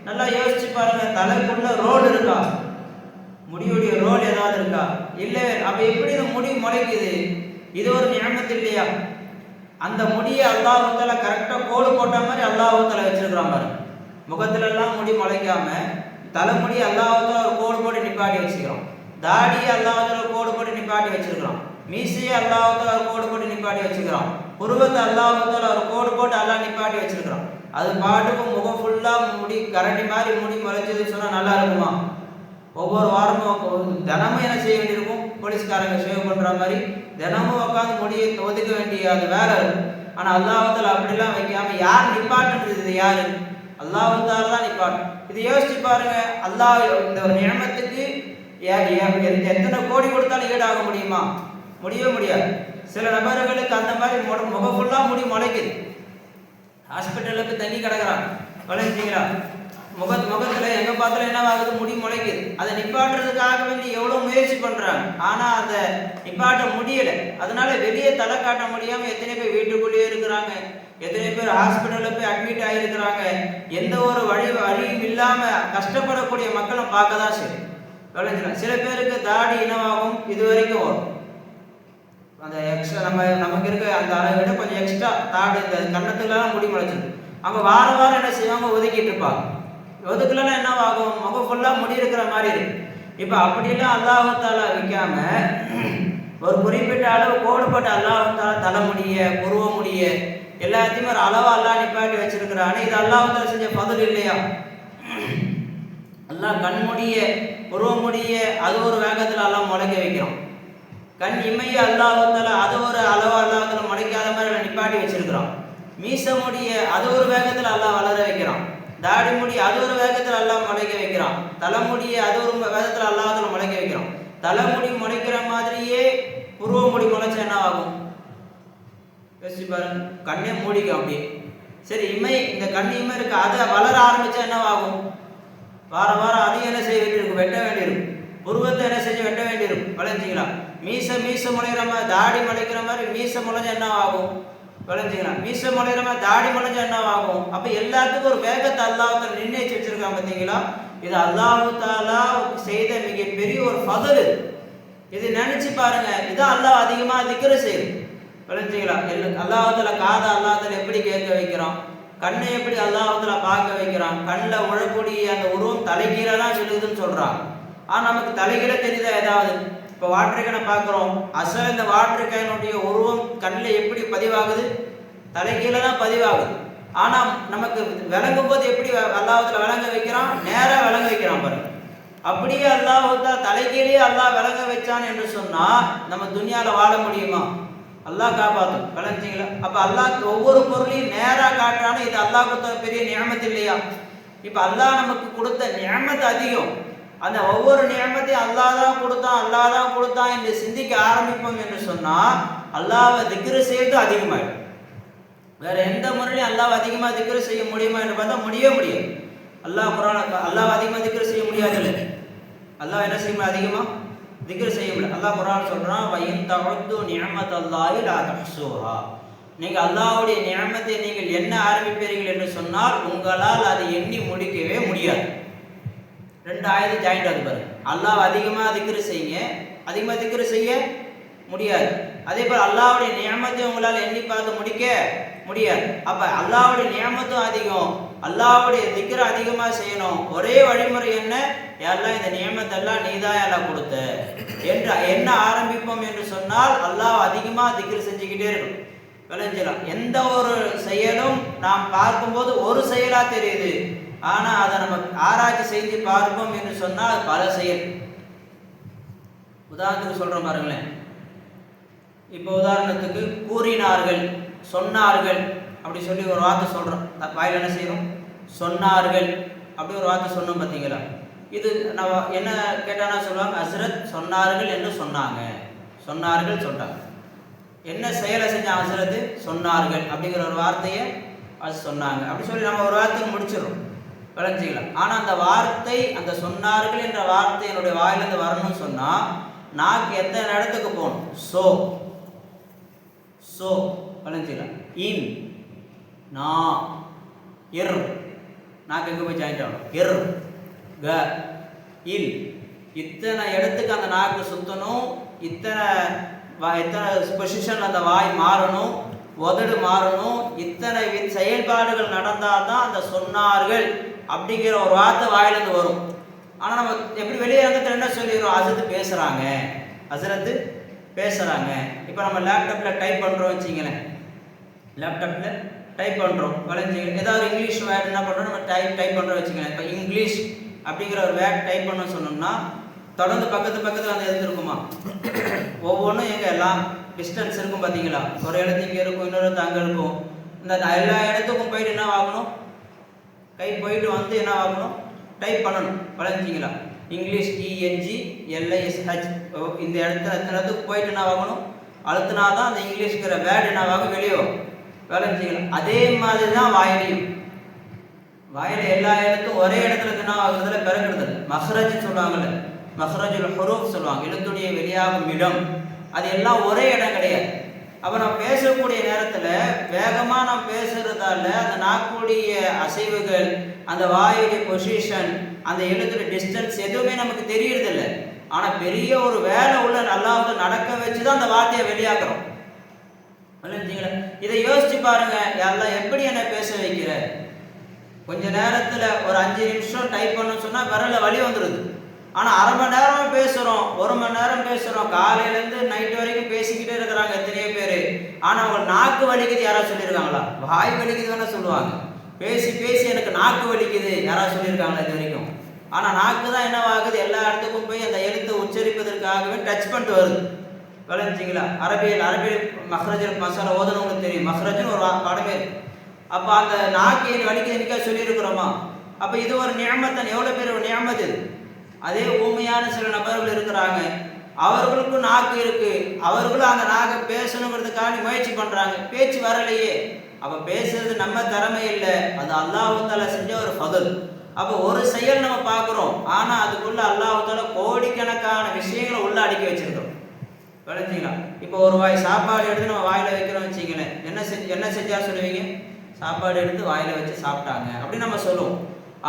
நல்லா யோசிச்சு பாருங்க, தலைக்குள்ள ரோல் இருக்கா? முடியுடைய ரோல் ஏதாவது இருக்கா? இல்லை. அப்போ எப்படி இந்த முடி முளைக்குது? இது ஒரு நியமத்து இல்லையா? அந்த முடியை அல்லாஹ்வுத்தால கரெக்டாக கோடு போட்ட மாதிரி அல்லாஹ்வுத்தால வச்சிருக்கிறான் பாருங்க. முகத்துலலாம் முடி முளைக்காம தலைமுடி அல்லாஹ்வுத்தால ஒரு கோடு போட்டு நிப்பாட்டி வச்சுக்கிறோம். தாடியை அல்லாஹ்வுத்தால கோடு போட்டு நிப்பாட்டி வச்சிருக்கிறோம். மீசையை அல்லாஹ்வுத்தால ஒரு கோடு போட்டு நிப்பாட்டி வச்சுக்கிறோம். புருவத்தை அல்லாஹ்வுத்தால ஒரு கோடு போட்டு அல்லாஹ் நிப்பாட்டி வச்சிருக்கிறோம். அது பாட்டுக்கு முகம் ஃபுல்லாக முடி கரண்டி மாதிரி முடி முளைச்சதுன்னு சொன்னால் நல்லா இருக்குமா? ஒவ்வொரு வாரமும் தினமும் என்ன செய்ய வேண்டியிருக்கும்? போலீஸ்காரங்க சேவ் பண்ணுற மாதிரி தினமும் உட்காந்து முடியை ஒதுக்க வேண்டிய அது வேலை இருக்கும். ஆனால் அல்லாஹ்வுத்தால அப்படிலாம் வைக்காம யார் நிப்பாட்டுன்றது? இது யாரு? அல்லாஹ்வுத்தால தான் நிப்பாட்டும். இது யோசிச்சு பாருங்க. அல்லாஹ் இந்த ஒரு நியமத்துக்கு எத்தனை கோடி கொடுத்தாலும் ஈடாக முடியுமா? முடியவே முடியாது. சில நபர்களுக்கு அந்த மாதிரி முகம் ஃபுல்லாக முடி முளைக்குது. ஹாஸ்பிட்டலுக்கு தங்கி கிடக்குறாங்க. வளைஞ்சிங்களா? முகத்தில் எங்கே பார்த்தாலும் என்ன ஆகுது? முடி முளைக்குது. அதை நிப்பாட்டுறதுக்காக வேண்டி எவ்வளோ முயற்சி பண்ணுறாங்க. ஆனால் அதை நிப்பாட்ட முடியலை. அதனால வெளியே தலை காட்ட முடியாமல் எத்தனை பேர் வீட்டுக்குள்ளேயே இருக்கிறாங்க. எத்தனை பேர் ஹாஸ்பிட்டலில் போய் அட்மிட் ஆகிருக்கிறாங்க. எந்த ஒரு வழியும் இல்லாமல் கஷ்டப்படக்கூடிய மக்களும் பார்க்க தான் சரி. விளைஞ்சிடும். சில பேருக்கு தாடி இனமாகும் இது வரைக்கும் வரும். அந்த எக்ஸ்ட்ரா நமக்கு இருக்க அந்த அளவை விட கொஞ்சம் எக்ஸ்ட்ரா தாடி இந்த கன்னத்துலலாம் முடி முளைச்சிடும். அவங்க வாரம் என்ன செய்வாங்க? ஒதுக்கிட்டு இருப்பாங்க. ஒதுக்கலன்னா என்ன ஆகும்? முகம் ஃபுல்லாக முடி இருக்கிற மாதிரி இருக்கு. இப்போ அப்படிலாம் அல்லாஹ்வுத்தால வைக்காம ஒரு குறிப்பிட்ட அளவு கோடுபட்ட அல்லாஹ்வுத்தால தலைமுடிய, புருவ முடிய எல்லாத்தையுமே ஒரு அளவா அல்லாஹ் நிப்பாட்டி வச்சிருக்கிறானே, இது அல்லாஹ்வுத்தால செஞ்ச பதில் இல்லையா? அல்லாஹ் கண்முடிய, புருவ முடிய அது ஒரு வேகத்தில் அல்லாஹ் முளைக்க வைக்கிறான். கண் இமைய அல்லாஹ்வுத்தால அது ஒரு அளவா அல்லாஹ்வுத்தால முளைக்காத மாதிரி நிப்பாட்டி வச்சிருக்கிறான். மீச முடிய அது ஒரு வேகத்தில் அல்லாஹ் வளர வைக்கிறான். தாடி முடி அது ஒரு வேகத்தில் அல்லாஹ் முளைக்க வைக்கிறான். தலைமுடிய அது ஒரு வேகத்தில் அல்லாஹ்வுத்தால முளைக்க வைக்கிறான். தலைமுடி முளைக்கிற மாதிரியே புருவ முடி முளைச்சா என்ன ஆகும்? யோசிச்சு பாருங்க. கண்ணே மூடிக்கும் அப்படியே. சரி, இமை இந்த கண் இமை இருக்கு, அதை வளர ஆரம்பிச்சா என்ன ஆகும்? வாரம் அதையும் என்ன செய்ய வேண்டியிருக்கும்? வெட்ட வேண்டியிருக்கும். புருவத்தை என்ன செஞ்சு வெட்ட வேண்டியிருக்கும். வளைஞ்சிங்களா? மீச முளைகிற மாதிரி தாடி முளைக்கிற மாதிரி மீச முளைஞ்சா என்ன ஆகும்? விளைஞ்சிங்களா? மீச முளைகிற மாதிரி தாடி முளைஞ்சா என்ன ஆகும்? அப்போ எல்லாத்துக்கும் ஒரு வேகத்தை அல்லாஹ்வுத்தால நிர்ணயிச்சு வச்சிருக்காங்க. பார்த்தீங்களா? இது அல்லாஹ்வுத்தாலா செய்த மிகப்பெரிய ஒரு ஃபதல். இது நினைச்சு பாருங்க. இதான் அல்லாஹ் அதிகமாக திக்ர் செய்யும். விளைஞ்சிங்களா? அல்லாஹ்வுத்தாலா காதை அல்லாஹ்வுத்தாலா எப்படி கேட்க வைக்கிறான்? கண்ணை எப்படி அல்லாஹ்வுத்தாலா பார்க்க வைக்கிறான்? கண்ணில் உழக்கூடிய அந்த உருவம் தலைகீழ தான் விழுகுதுன்னு சொல்றாங்க. ஆனால் நமக்கு தலைகீழ தெரியுதா ஏதாவது? இப்போ வாட்டர் கேனை பார்க்குறோம். அசல் இந்த வாட்டர் கேனுடைய உருவம் கண்ணில் எப்படி பதிவாகுது? தலைகீழ தான் பதிவாகுது. ஆனால் நமக்கு விளங்கும் போது எப்படி அல்லாஹ்வுத்தாலா விளங்க வைக்கிறான்? நேராக விளங்க வைக்கிறான் பாருங்க. அப்படியே அல்லாஹ்வுத்தாலா தலைகீழே அல்லாஹ் விளங்க வச்சான் என்று சொன்னால் நம்ம துனியாவில் வாழ முடியுமா? அல்லாஹ் காப்பாற்றும். விளங்கிங்களா? அப்போ அல்லாஹ் ஒவ்வொரு பொருளையும் நேராக காட்டுறான்னு இது அல்லாஹ் கொடுத்த பெரிய நியமத்து இல்லையா? இப்போ அல்லாஹ் நமக்கு கொடுத்த நியமத்து அதிகம். அந்த ஒவ்வொரு நியமத்தையும் அல்லாஹ் தான் கொடுத்தான் என்று சிந்திக்க ஆரம்பிப்போம் என்று சொன்னால் அல்லாஹ்வை திக்ர் செய்வது அதிகமாகிடும். வேற எந்த முறையிலும் அல்லாஹ் அதிகமாக திக்ர் செய்ய முடியுமா என்று பார்த்தா முடியாது. அல்லாஹ் அதிகமாக திக்ர் செய்ய முடியாது. இல்லை, அல்லாஹ் என்ன செய்ய அதிகமாக திக்ர் செய்ய முடியாது. அல்லாஹ் குர்ஆன் சொல்றான், வயின் தஅது நிஅமத்தல்லாஹி லா தஹ்ஸூஹா. நீங்கள் அல்லாஹ்வுடைய நியமத்தை நீங்கள் என்ன ஆரம்பிப்பீர்கள் என்று சொன்னால் உங்களால் அதை எண்ணி முடிக்கவே முடியாது. ரெண்டு ஆயத்து ஜாயிண்ட் ஆகுது பாருங்க. அல்லாஹ் அதிகமாக திக்ர் செய்யுங்க, அதிகமாக திக்ர் செய்ய முடியாது. அதே போல் அல்லாஹ்வுடைய நியமத்தை உங்களால் எண்ணி பார்த்து முடிக்க முடியாது. அப்போ அல்லாஹ்வுடைய நியமத்தும் அதிகம், அல்லாஹ்வுடைய திக்ர் அதிகமாக செய்யணும். ஒரே வழிமுறை என்ன? யாரெல்லாம் இந்த நியமத்தெல்லாம் நீதான் எல்லாம் கொடுத்த என்று என்ன ஆரம்பிப்போம் என்று சொன்னால் அல்லாஹ் அதிகமாக திக்ர் செஞ்சுக்கிட்டே இருக்கும். விளைஞ்சலாம். எந்த ஒரு செயலும் நாம் பார்க்கும்போது ஒரு செயலாக தெரியுது, ஆனால் அதை நம்ம ஆராய்ச்சி செஞ்சு பார்ப்போம் என்று சொன்னால் பல செயல். உதாரணத்துக்கு சொல்கிறோம் பாருங்களேன். இப்போ உதாரணத்துக்கு கூறினார்கள், சொன்னார்கள் அப்படி சொல்லி ஒரு வார்த்தை சொல்கிறோம். வாயில் என்ன செய்யணும்? சொன்னார்கள் அப்படி ஒரு வார்த்தை சொன்னோம் பார்த்தீங்களா? இது நான் என்ன கேட்டானா சொல்லுவாங்க, ஹஸ்ரத் சொன்னார்கள் என்று சொன்னாங்க, சொன்னார்கள் சொல்றாங்க. என்ன செயலை செஞ்சாங்க ஹஸ்ரத்? சொன்னார்கள் அப்படிங்கிற ஒரு வார்த்தையை அது சொன்னாங்க அப்படி சொல்லி நம்ம ஒரு வார்த்தையை முடிச்சிடறோம், விளைஞ்சிக்கலாம். ஆனால் அந்த வார்த்தை, அந்த சொன்னார்கள் என்ற வார்த்தை என்னுடைய வாயிலிருந்து வரணும்னு சொன்னால் நாக்கு எத்தனை இடத்துக்கு போகணும்? So so விளைஞ்சிக்கலாம். இன் நா இர், நாக்கு எங்கே போய் ஜாயிண்ட் ஆகணும்? இர் க இல், இத்தனை இடத்துக்கு அந்த நாக்கு சுற்றணும், இத்தனை பொசிஷன் அந்த வாய் மாறணும், உதடு மாறணும், இத்தனை செயல்பாடுகள் நடந்தால் தான் அந்த சொன்னார்கள் அப்படிங்கிற ஒரு வார்த்தை வாயிலிருந்து வரும். ஆனால் நம்ம எப்படி வெளியே இடத்துல என்ன சொல்லிடுறோம்? ஹஸ்ரத் பேசுகிறாங்க, ஹஸ்ரத் பேசுகிறாங்க. இப்போ நம்ம லேப்டாப்பில் டைப் பண்ணுறோம் வச்சிங்களேன், லேப்டாப்பில் டைப் பண்ணுறோம் விளைஞ்சிங்க, ஏதாவது இங்கிலீஷ் வேர்டு என்ன பண்ணுறோம் நம்ம டைப் பண்ணுறோம் வச்சுக்கோங்க. இப்போ இங்கிலீஷ் அப்படிங்கிற ஒரு வேர்ட் டைப் பண்ண சொன்னோம்னா தொடர்ந்து பக்கத்தில் அந்த எழுத்துருக்குமா? ஒவ்வொன்றும் எங்கே எல்லாம் டிஸ்டன்ஸ் இருக்கும் பார்த்தீங்களா? ஒரு இடத்து இங்கே இருக்கும், இன்னொரு இடத்து அங்கே இருக்கும். இந்த எல்லா இடத்துக்கும் போயிட்டு என்ன ஆகணும்? கை போயிட்டு வந்து என்ன ஆகணும்? டைப் பண்ணணும் விளைஞ்சிங்களா? இங்கிலீஷ் ENGLISH இந்த இடத்துக்கு போயிட்டு என்ன ஆகணும்? அழுத்தினா தான் அந்த இங்கிலீஷ்ங்கிற வேர்டு என்னவாகும்? வெளியே விளைஞ்சிங்களா? அதே மாதிரி தான் வாயிலையும், வாயில எல்லா இடத்தும் ஒரே இடத்துல என்ன ஆகுறதுல பிறகுறது மஹ்ரஜ் சொல்லுவாங்கல்ல, மஹ்ரஜுல் ஹுரூஃப் சொல்லுவாங்க, எழுத்துடைய வெளியாகும் இடம், அது எல்லாம் ஒரே இடம் கிடையாது. அப்போ நம்ம பேசக்கூடிய நேரத்தில் வேகமாக நம்ம பேசுறதால அந்த நாக்குடைய அசைவுகள், அந்த வாயுடைய பொசிஷன், அந்த எழுத்துடைய டிஸ்டன்ஸ் எதுவுமே நமக்கு தெரியறதில்ல. ஆனால் பெரிய ஒரு வேலை உள்ள நல்லா நடக்க வச்சு தான் அந்த வார்த்தையை வெளியாக்குறோம். இதை யோசிச்சு பாருங்க, எல்லாம் எப்படி என்ன பேச வைக்கிற? கொஞ்ச நேரத்தில் ஒரு 5 நிமிஷம் டைப் பண்ண சொன்னால் விரல வலி வந்துடுது. ஆனால் அரை மணி நேரம் பேசுகிறோம், 1 மணி நேரம் பேசுகிறோம், காலையிலேருந்து நைட்டு வரைக்கும் பேசிக்கிட்டே இருக்கிறாங்க எத்தனையோ பேர். ஆனால் அவங்க நாக்கு வலிக்குது யாராவது சொல்லியிருக்காங்களா? வாய் வலிக்குது தானே சொல்லுவாங்க. பேசி பேசி எனக்கு நாக்கு வலிக்குது யாராவது சொல்லியிருக்காங்களா இது வரைக்கும்? ஆனால் நாக்கு தான் என்னவாகுது? எல்லா இடத்துக்கும் போய் அந்த எழுத்தை உச்சரிப்பதற்காகவே டச் பண்ணிட்டு வருது. விளைஞ்சிங்களா? அரபியல் மஹ்ரஜல் மசாலா ஓதனவங்களுக்கு தெரியும், மஹ்ரஜ்னு ஒரு பாடமே இருக்கு. அப்போ அந்த நாக்கு வலிக்குது நிற்க சொல்லியிருக்கிறோமா? அப்போ இது ஒரு நியமத்தன், எவ்வளோ பேர் ஒரு நியமத்து. அதே ஊமையான சில நபர்கள் இருக்கிறாங்க, அவர்களுக்கும் நாக்கு இருக்கு, அவர்களும் அந்த நாக்கை பேசணுங்கிறதுக்காக முயற்சி பண்றாங்க, பேச்சு வரலையே. அப்ப பேசுறது நம்ம திறமை இல்லை, அது அல்லாஹ் தஆலா செஞ்ச ஒரு ஃபضல். அப்போ ஒரு செயல் நம்ம பார்க்குறோம், ஆனா அதுக்குள்ள அல்லாஹ் தஆலா கோடிக்கணக்கான விஷயங்களை உள்ள அடுக்கி வச்சிருக்கிறோம். விளைஞ்சிங்களா? இப்போ ஒரு வாய் சாப்பாடு எடுத்து நம்ம வாயில வைக்கிறோம் வச்சுங்களேன், என்ன செஞ்சா சொல்லுவீங்க? சாப்பாடு எடுத்து வாயில வச்சு சாப்பிட்டாங்க அப்படின்னு நம்ம சொல்லுவோம்.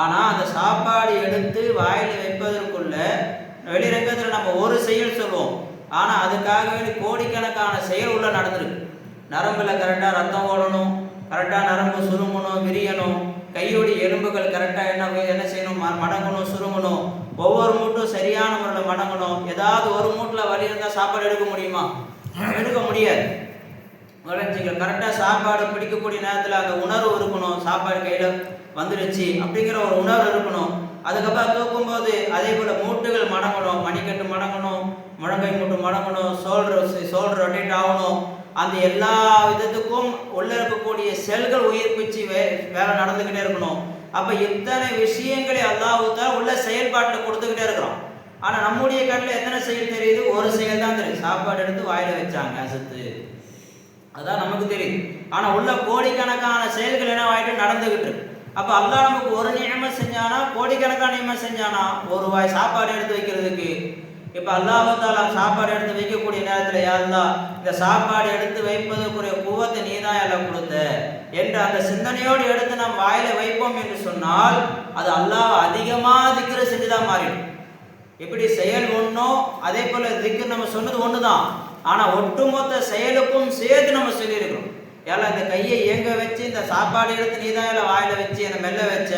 ஆனால் அந்த சாப்பாடு எடுத்து வாயில் வைப்பதற்குள்ள வெளிரங்கத்தில் நம்ம ஒரு செயல் சொல்லுவோம், ஆனால் அதுக்காக வேண்டி கோடிக்கணக்கான செயல் உள்ள நடந்துருக்கு. நரம்பில் கரெக்டாக ரத்தம் ஓடணும், கரெக்டாக நரம்பு சுருங்கணும், விரியணும், கையோடைய எலும்புகள் கரெக்டாக என்ன செய்யணும்? மடங்கணும், சுருங்கணும், ஒவ்வொரு மூட்டும் சரியான முறையில் மடங்கணும். ஏதாவது ஒரு மூட்டில் வலி இருந்தால் சாப்பாடு எடுக்க முடியுமா? எடுக்க முடியாது. விளைஞ்சிகள் கரெக்டாக சாப்பாடு பிடிக்கக்கூடிய நேரத்தில் அந்த உணர்வு இருக்கணும், சாப்பாடு கையில் வந்துடுச்சு அப்படிங்கிற ஒரு உணர்வு இருக்கணும். அதுக்கப்புறம் தூக்கும்போது அதே போல் மூட்டுகள் மடங்கணும், மணிக்கட்டு மடங்கணும், முழங்கை மூட்டு மடங்கணும், சோல்டர் ரொட்டேட் ஆகணும். அந்த எல்லா விதத்துக்கும் உள்ள இருக்கக்கூடிய செல்கள் உயிர்ப்பிச்சு வேலை நடந்துக்கிட்டே இருக்கணும். அப்போ இத்தனை விஷயங்களை அல்லாஹ் தஆலா உள்ள செயல்பாட்டில் கொடுத்துக்கிட்டே இருக்கிறோம். ஆனால் நம்முடைய கண்ணில் எத்தனை செயல் தெரியுது? ஒரு செயல் தான் தெரியுது, சாப்பாடு எடுத்து வாயில வச்சாங்க அசத்து, அதான் நமக்கு தெரியுது. ஆனால் உள்ள கோடிக்கணக்கான செயல்கள் என்ன ஆகிட்டு நடந்துகிட்டு இருக்கு. அப்போ அல்லாஹ் நமக்கு ஒரு நியமத் செஞ்சானா, கோடிக்கணக்கான நியமத் செஞ்சானா? ஒரு வாய் சாப்பாடு எடுத்து வைக்கிறதுக்கு. இப்போ அல்லாஹ் தஆலா சாப்பாடு எடுத்து வைக்கக்கூடிய நேரத்தில், யா அல்லாஹ் இந்த சாப்பாடு எடுத்து வைப்பதற்குரிய குவத்தை நீ தான் எல்லாம் கொடுத்த என்று அந்த சிந்தனையோடு எடுத்து நாம் வாயில வைப்போம் என்று சொன்னால் அது அல்லாஹ் அதிகமாக திக்ரு செஞ்சுதான் மாறிடும். எப்படி செயல் ஒன்றோ அதே போல திக்ர் நம்ம சொன்னது ஒன்று தான், ஆனால் ஒட்டுமொத்த செயலுக்கும் சேர்த்து நம்ம சொல்லியிருக்கிறோம். எல்லாம் இந்த கையை இயங்க வச்சு இந்த சாப்பாடு எடுத்து நீதான் எல்லாம் வாயில வச்சு என்னை மெல்ல வச்ச,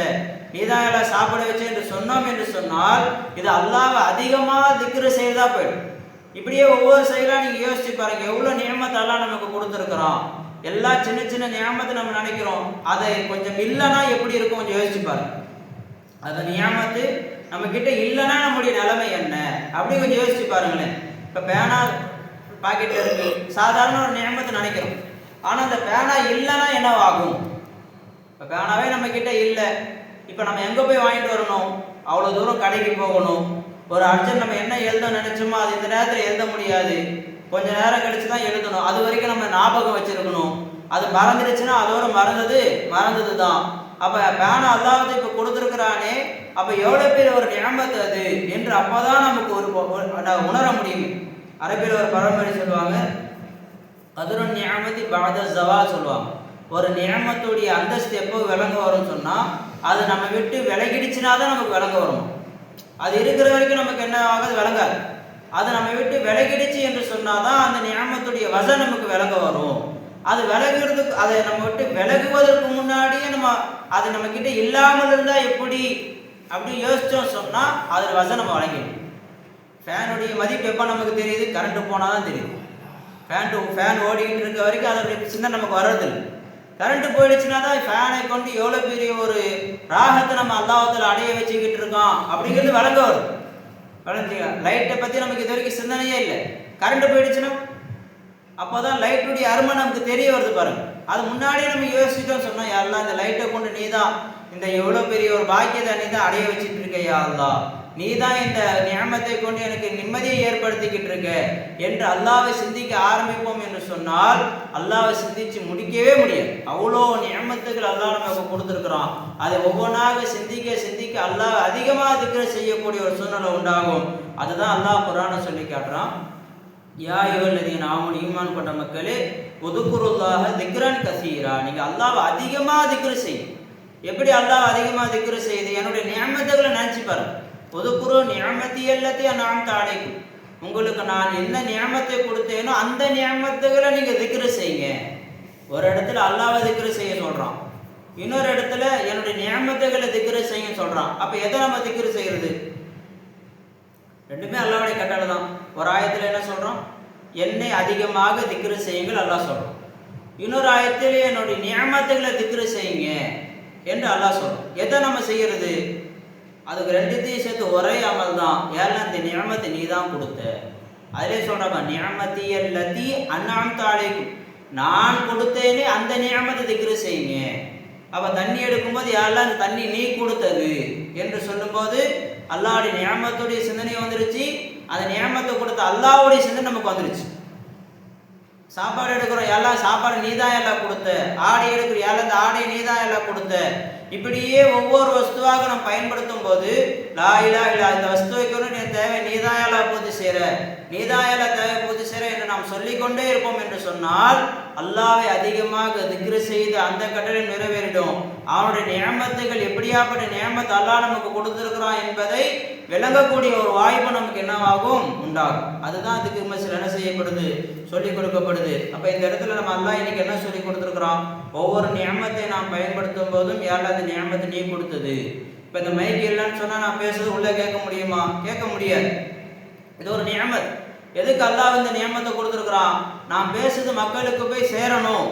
நீதான் எல்லாம் சாப்பாடு வச்சு என்று சொன்னோம் என்று சொன்னால் இது அல்லாஹ்வை அதிகமாக திக்ரு செய்தா போயிடும். இப்படியே ஒவ்வொரு செயலாக நீங்கள் யோசிச்சு பாருங்க, எவ்வளோ நியமத்தை அல்லாஹ் நமக்கு கொடுத்துருக்குறோம். எல்லா சின்ன சின்ன நியமத்தை நம்ம நினைக்கிறோம், அதை கொஞ்சம் இல்லைன்னா எப்படி இருக்கும் கொஞ்சம் யோசிச்சு பாருங்க. அது நியமத்து நம்ம கிட்ட இல்லைன்னா நம்முடைய நிலைமை என்ன அப்படி கொஞ்சம் யோசிச்சு பாருங்களேன். இப்போ பேனா பாக்கெட் இருக்கு, சாதாரண ஒரு நியமத்தை நினைக்கிறோம், ஆனால் அந்த பேனா இல்லைன்னா என்னவாகும்? இப்போ பேனாவே நம்ம கிட்ட இல்லை, இப்போ நம்ம எங்கே போய் வாங்கிட்டு வரணும்? அவ்வளோ தூரம் கடைக்கு போகணும். ஒரு அர்ஜென்ட் நம்ம என்ன எழுத நினைச்சோமோ அது இந்த நேரத்தில் எழுத முடியாது, கொஞ்ச நேரம் கழிச்சு தான் எழுதணும். அது வரைக்கும் நம்ம ஞாபகம் வச்சிருக்கணும். அது மறந்துடுச்சுன்னா அதோட மறந்தது தான். அப்போ பேனா அல்லாஹ் இப்போ கொடுத்துருக்குறானே, அப்போ எவ்வளோ பேர் ஒரு நியமத்து அது என்று அப்போதான் நமக்கு ஒரு உணர முடியும். அரபியில் ஒரு பழமொழி சொல்லுவாங்க, அதுரும் நியமத்தி பாத ஜவால் சொல்லுவாங்க. ஒரு நியமத்துடைய அந்தஸ்து எப்போ விளங்க வரும்னு சொன்னால் அது நம்ம விட்டு விலகிடுச்சுனா தான் நமக்கு விளங்க வரும். அது இருக்கிற வரைக்கும் நமக்கு என்ன ஆகாது, விளங்காது. அது நம்ம விட்டு விலகிடுச்சு என்று சொன்னாதான் அந்த நியமத்துடைய வசம் நமக்கு விளங்க வரும். அது விலகுறதுக்கு, அதை நம்ம விட்டு விலகுவதற்கு முன்னாடியே அது நம்ம கிட்ட இல்லாமல் இருந்தால் எப்படி அப்படி யோசிச்சோம் சொன்னால் அதில் வசம் நம்ம வழங்கிடும். ஃபேனுடைய மதிப்பு எப்போ நமக்கு தெரியுது, கரண்ட்டு போனால் தான் தெரியுது. ஃபேன் ஓடிக்கிட்டு இருக்க வரைக்கும் அதோடைய சின்ன நமக்கு வர்றதில்லை. கரண்ட்டு போயிடுச்சுன்னா தான் ஃபேனை கொண்டு எவ்வளோ பெரிய ஒரு ராகத்தை நம்ம அல்லாஹ்வுத்தாலா அடைய வச்சுக்கிட்டு இருக்கோம் அப்படிங்கிறது விளங்க வரும். விளங்குங்க. லைட்டை பற்றி நமக்கு இது வரைக்கும் சிந்தனையே இல்லை. கரண்ட்டு போயிடுச்சுன்னா அப்போ தான் லைட்டுடைய அருமை நமக்கு தெரிய வருது பாருங்க. அது முன்னாடியே நம்ம யோசிச்சுட்டோம் சொன்னோம், யாரெல்லாம் இந்த லைட்டை கொண்டு நீ தான் இந்த எவ்வளோ பெரிய ஒரு பாக்கியத்தை நீ தான் அடைய வச்சுட்டு இருக்க, யா அல்லாஹ் நீ தான் இந்த நியமத்தை கொண்டு எனக்கு நிம்மதியை ஏற்படுத்திக்கிட்டு இருக்க என்று அல்லாஹ்வை சிந்திக்க ஆரம்பிப்போம் என்று சொன்னால் அல்லாஹ்வை சிந்திச்சு முடிக்கவே முடியாது. அவ்வளோ நியமத்துகள் அல்லாஹ் நமக்கு கொடுத்துருக்குறான். அதை ஒவ்வொன்றாக சிந்திக்க அல்லாஹ் அதிகமாக திக்ர செய்யக்கூடிய ஒரு சூழ்நிலை உண்டாகும். அதுதான் அல்லாஹ் குர்ஆனை சொல்லி காட்டுறான். யா அய்யுஹல்லதீன ஆமனூ, ஈமான் கொண்ட மக்களே, உதுகுருல்லாஹ திக்ரன் கஸீரா, நீங்கள் அல்லாஹ்வை அதிகமாக திக்ர செய்யும். எப்படி அல்லாஹ் அதிகமாக திக்ர செய்யுது, என்னுடைய நியமத்துகளை நினச்சி பாருங்க. உதுகுரு நியமத்தி அல்லத்தி அன்அம்து அலைக்கும், உங்களுக்கு நான் என்ன நியமத்தை கொடுத்தேனோ அந்த நியமத்துகளை நீங்கள் திக்ர செய்யுங்க. ஒரு இடத்துல அல்லாஹ்வை திக்ர செய்ய சொல்கிறான், இன்னொரு இடத்துல என்னுடைய நியமத்துகளை திக்ர செய்ய சொல்கிறான். அப்போ எதை நம்ம திக்ர செய்கிறது? ரெண்டுமே அல்லாஹ்வுடைய கட்டளை தான். ஒரு ஆயத்தில் என்ன சொல்கிறோம், என்னை அதிகமாக திக்ரு செய்யுங்கள் அல்லாஹ் சொல்கிறோம். இன்னொரு ஆயத்தில் என்னுடைய நியமத்துகளை திக்ரு செய்யுங்க என்று அல்லாஹ் சொல்கிறோம். எதை நம்ம செய்கிறது? அதுக்கு ரெண்டுத்தையும் சேர்த்து ஒரே அமல் தான். ஏன்னா இந்த நியமத்தை நீ தான் கொடுத்த. அதிலே சொல்கிறாங்க, நியமத்தி அல்லத்தி அன்அம்து அலைக்கும், நான் கொடுத்தேனே அந்த நியமத்தை திக்ரு செய்யுங்க. அப்போ தண்ணி எடுக்கும்போது யாரெல்லாம் அந்த தண்ணி நீ கொடுத்தது என்று சொல்லும்போது அல்லாஹ்வுடைய நியமத்துடைய சிந்தனை வந்துருச்சு. அந்த நியமத்தை கொடுத்த அல்லாஹ்வுடைய சிந்தனை நமக்கு வந்துருச்சு. சாப்பாடு எடுக்கிறோம், எல்லாம் சாப்பாடு நீ தான் எல்லாம் கொடுத்த. ஆடை எடுக்கிறோம், எல்லாம் இந்த ஆடையை நீ தான் எல்லாம் கொடுத்த. இப்படியே ஒவ்வொரு வஸ்துவாக நம்ம பயன்படுத்தும் போது லா இலாஹ இல்லல்லாஹ், இந்த வஸ்துவைக்கு நீ தேவை நீ தான் எல்லாம் பூர்த்தி செய்கிற, நீ தான் எல்லாம் தேவை பூர்த்தி செய்கிற என்று நாம் சொல்லிக்கொண்டே இருப்போம் என்று சொன்னால் அல்லாஹ்வை அதிகமாக திக்ர் செய்து அந்த கட்டளை நிறைவேறிடும். அவனுடைய நியமத்துகள் எப்படியாப்பட்ட நியமத்தை அல்லாஹ் நமக்கு கொடுத்துருக்கிறான் என்பதை விளங்கக்கூடிய ஒரு வாய்ப்பு நமக்கு என்னவாகும், உண்டாகும். அதுதான் அதுக்கு மசில் என்ன செய்யப்படுது, சொல்லிக் கொடுக்கப்படுது. அப்போ இந்த இடத்துல நம்ம அல்லாஹ் இன்னைக்கு என்ன சொல்லி கொடுத்துருக்குறோம், ஒவ்வொரு நியமத்தை நாம் பயன்படுத்தும் போதும் யாரெல்லாம் அந்த நியமத்தை நீ கொடுத்தது. இப்போ இந்த மைக் இல்லைன்னு சொன்னால் நான் பேசுறது உள்ளே கேட்க முடியுமா? கேட்க முடியாது. இது ஒரு நியமத். எதுக்கு அல்லாஹ் இந்த நியமத்தை கொடுத்துருக்குறான்? நான் பேசுறது மக்களுக்கு போய் சேரணும்,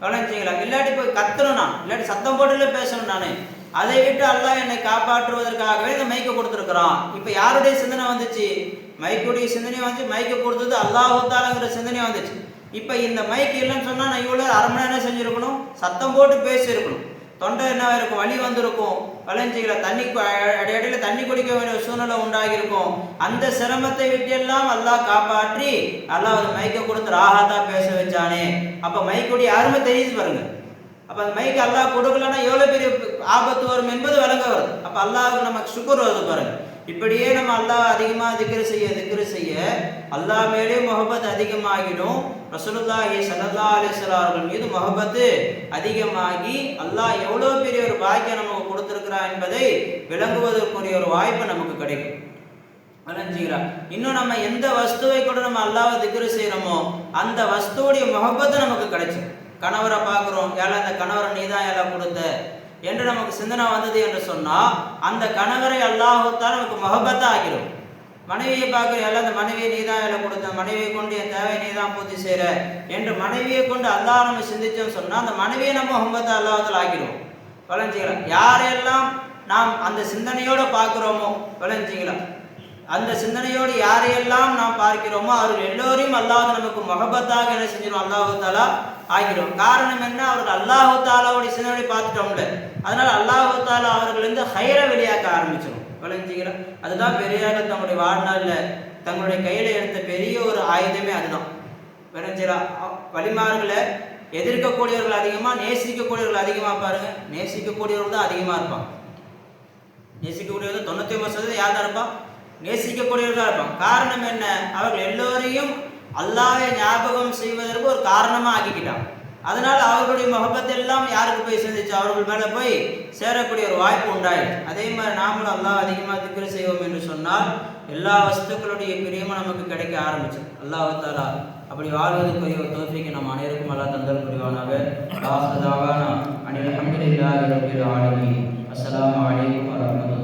கவனிச்சிங்களா? இல்லாட்டி போய் கத்தணும், நான் இல்லாட்டி சத்தம் போட்டுல பேசணும். நான் அதை விட்டு அல்லாஹ் என்னை காப்பாற்றுவதற்காகவே இந்த மைக்கை கொடுத்துருக்குறான். இப்போ யாருடைய சிந்தனை வந்துச்சு? மைக்குடைய சிந்தனை வந்துச்சு. மைக்கை கொடுத்தது அல்லாஹ்வுத்தாலாங்கிற சிந்தனை வந்துச்சு. இப்போ இந்த மைக் இல்லைன்னு சொன்னால் நான் இவ்வளோ அரை மணி நேரம் செஞ்சுருக்கணும், சத்தம் போட்டு பேசியிருக்கணும், தொண்டை என்ன இருக்கும், வலி வந்திருக்கும், வளைஞ்சிகளை தண்ணி இடையில தண்ணி குடிக்க வேண்டிய சூழ்நிலை உண்டாகியிருக்கும். அந்த சிரமத்தை விட்டு எல்லாம் அல்லாஹ் காப்பாற்றி அல்லாஹ் ஒரு மைக்கை கொடுத்து ராஹாத்தா பேச வச்சானே. அப்போ மைக்குடைய அருமை தெரியுது பாருங்க. அப்போ அந்த மைக்கு அல்லாஹ் கொடுக்கலன்னா எவ்வளோ பெரிய ஆபத்து வரும் என்பது விளங்க வருது. அப்போ அல்லாஹ் நமக்கு சுக்குர் வருது பாருங்க. இப்படியே நம்ம அல்லாஹ் அதிகமாக திக்ரு செய்ய அல்லாஹ் மேலே முஹப்பத் அதிகமாகிடும். ரசூலுல்லாஹி ஸல்லல்லாஹு அலைஹி வஸல்லம் அவர்கள் மீது முஹப்பத்து அதிகமாகி அல்லாஹ் எவ்வளோ பெரிய ஒரு பாக்கியம் நமக்கு கொடுத்துருக்கிறான் என்பதை விளங்குவதற்குரிய ஒரு வாய்ப்பு நமக்கு கிடைக்கும். வளைஞ்சிக்கிறா. இன்னும் நம்ம எந்த வஸ்துவை கூட நம்ம அல்லாஹ்வை திக்ரு செய்கிறோமோ அந்த வஸ்துவுடைய முஹப்பத்து நமக்கு கிடைச்சிடும். கணவரை பார்க்குறோம், எல்லாம் இந்த கணவரை நீ தான் எல்லாம் கொடுத்த என்று நமக்கு சிந்தனை வந்தது என்று சொன்னால் அந்த கணவரை அல்லாஹ்வுத்தாலா நமக்கு முஹப்பத்தா ஆகிடும். மனைவியை பார்க்குற எல்லாம் இந்த மனைவியை நீ தான் எல்லாம் கொடுத்த, மனைவியை கொண்டு என் தேவை நீ தான் பூர்த்தி செய்கிற என்று மனைவியை கொண்டு அல்லாஹ் நம்ம சிந்திச்சோம்னு சொன்னால் அந்த மனைவியை நம்ம முஹப்பத்தா அல்லாஹ்வுத்தாலா ஆகிடும். வளைஞ்சிக்கலாம். யாரெல்லாம் நாம் அந்த சிந்தனையோடு பார்க்குறோமோ, வளைஞ்சிக்கலாம், அந்த சிந்தனையோடு யாரையெல்லாம் நாம் பார்க்கிறோமோ அவர்கள் எல்லோரையும் அல்லாஹ் நமக்கு முஹப்பத்தாக என்ன செஞ்சிடும், அல்லாஹ்வுத்தாலா ஆகிடும். காரணம் என்ன, அவர்கள் அல்லாஹ்வுத்தாலாவுடைய சிந்தனையை பார்த்துட்டோம்ல, அதனால் அல்லாஹ்வுத்தாலா அவர்கள் ஹைரை வெளியாக்க ஆரம்பிச்சிடும். விளைஞ்சிக்கிற அதுதான் பெரியார்கள் தங்களுடைய வாழ்நாளில் தங்களுடைய கையில் எடுத்த பெரிய ஒரு ஆயுதமே அதுதான். விளைஞ்சிரா வழிமார்களை எதிர்க்கக்கூடியவர்கள் அதிகமாக, நேசிக்கக்கூடியவர்கள் அதிகமாக. பாருங்க, நேசிக்கக்கூடியவர்கள் தான் அதிகமாக இருப்பான். நேசிக்கக்கூடியவர்கள் 99% யார் தான் இருப்பான்? நேசிக்கக்கூடியவர்கள் தான் இருப்பான். காரணம் என்ன? அவர்கள் எல்லோரையும் அல்லாஹ்வை ஞாபகம் செய்வதற்கு ஒரு காரணமாக ஆக்கிக்கிட்டான். அதனால் அவர்களுடைய முகப்பத் எல்லாம் யாருக்கு போய் சேர்ந்துச்சு? அவர்கள் மேலே போய் சேரக்கூடிய ஒரு வாய்ப்பு உண்டாயிடுச்சு. அதே மாதிரி நாமளும் அல்லாஹ் அதிகமாக திக்ர் செய்வோம் என்று சொன்னால் எல்லா வஸ்துக்களுடைய பிரியமும் நமக்கு கிடைக்க ஆரம்பிச்சு. அல்லாஹ் தஆலா அப்படி வாழ்வதற்குரிய ஒரு தௌஃபீக் நம் அனைவருக்கும் அல்லாஹ் தந்தல் புரிவானாக. அல்ஹம்துலில்லாஹி ரப்பில் ஆலமீன். அஸ்ஸலாமு அலைக்கும் வரஹ்மத்துல்லாஹி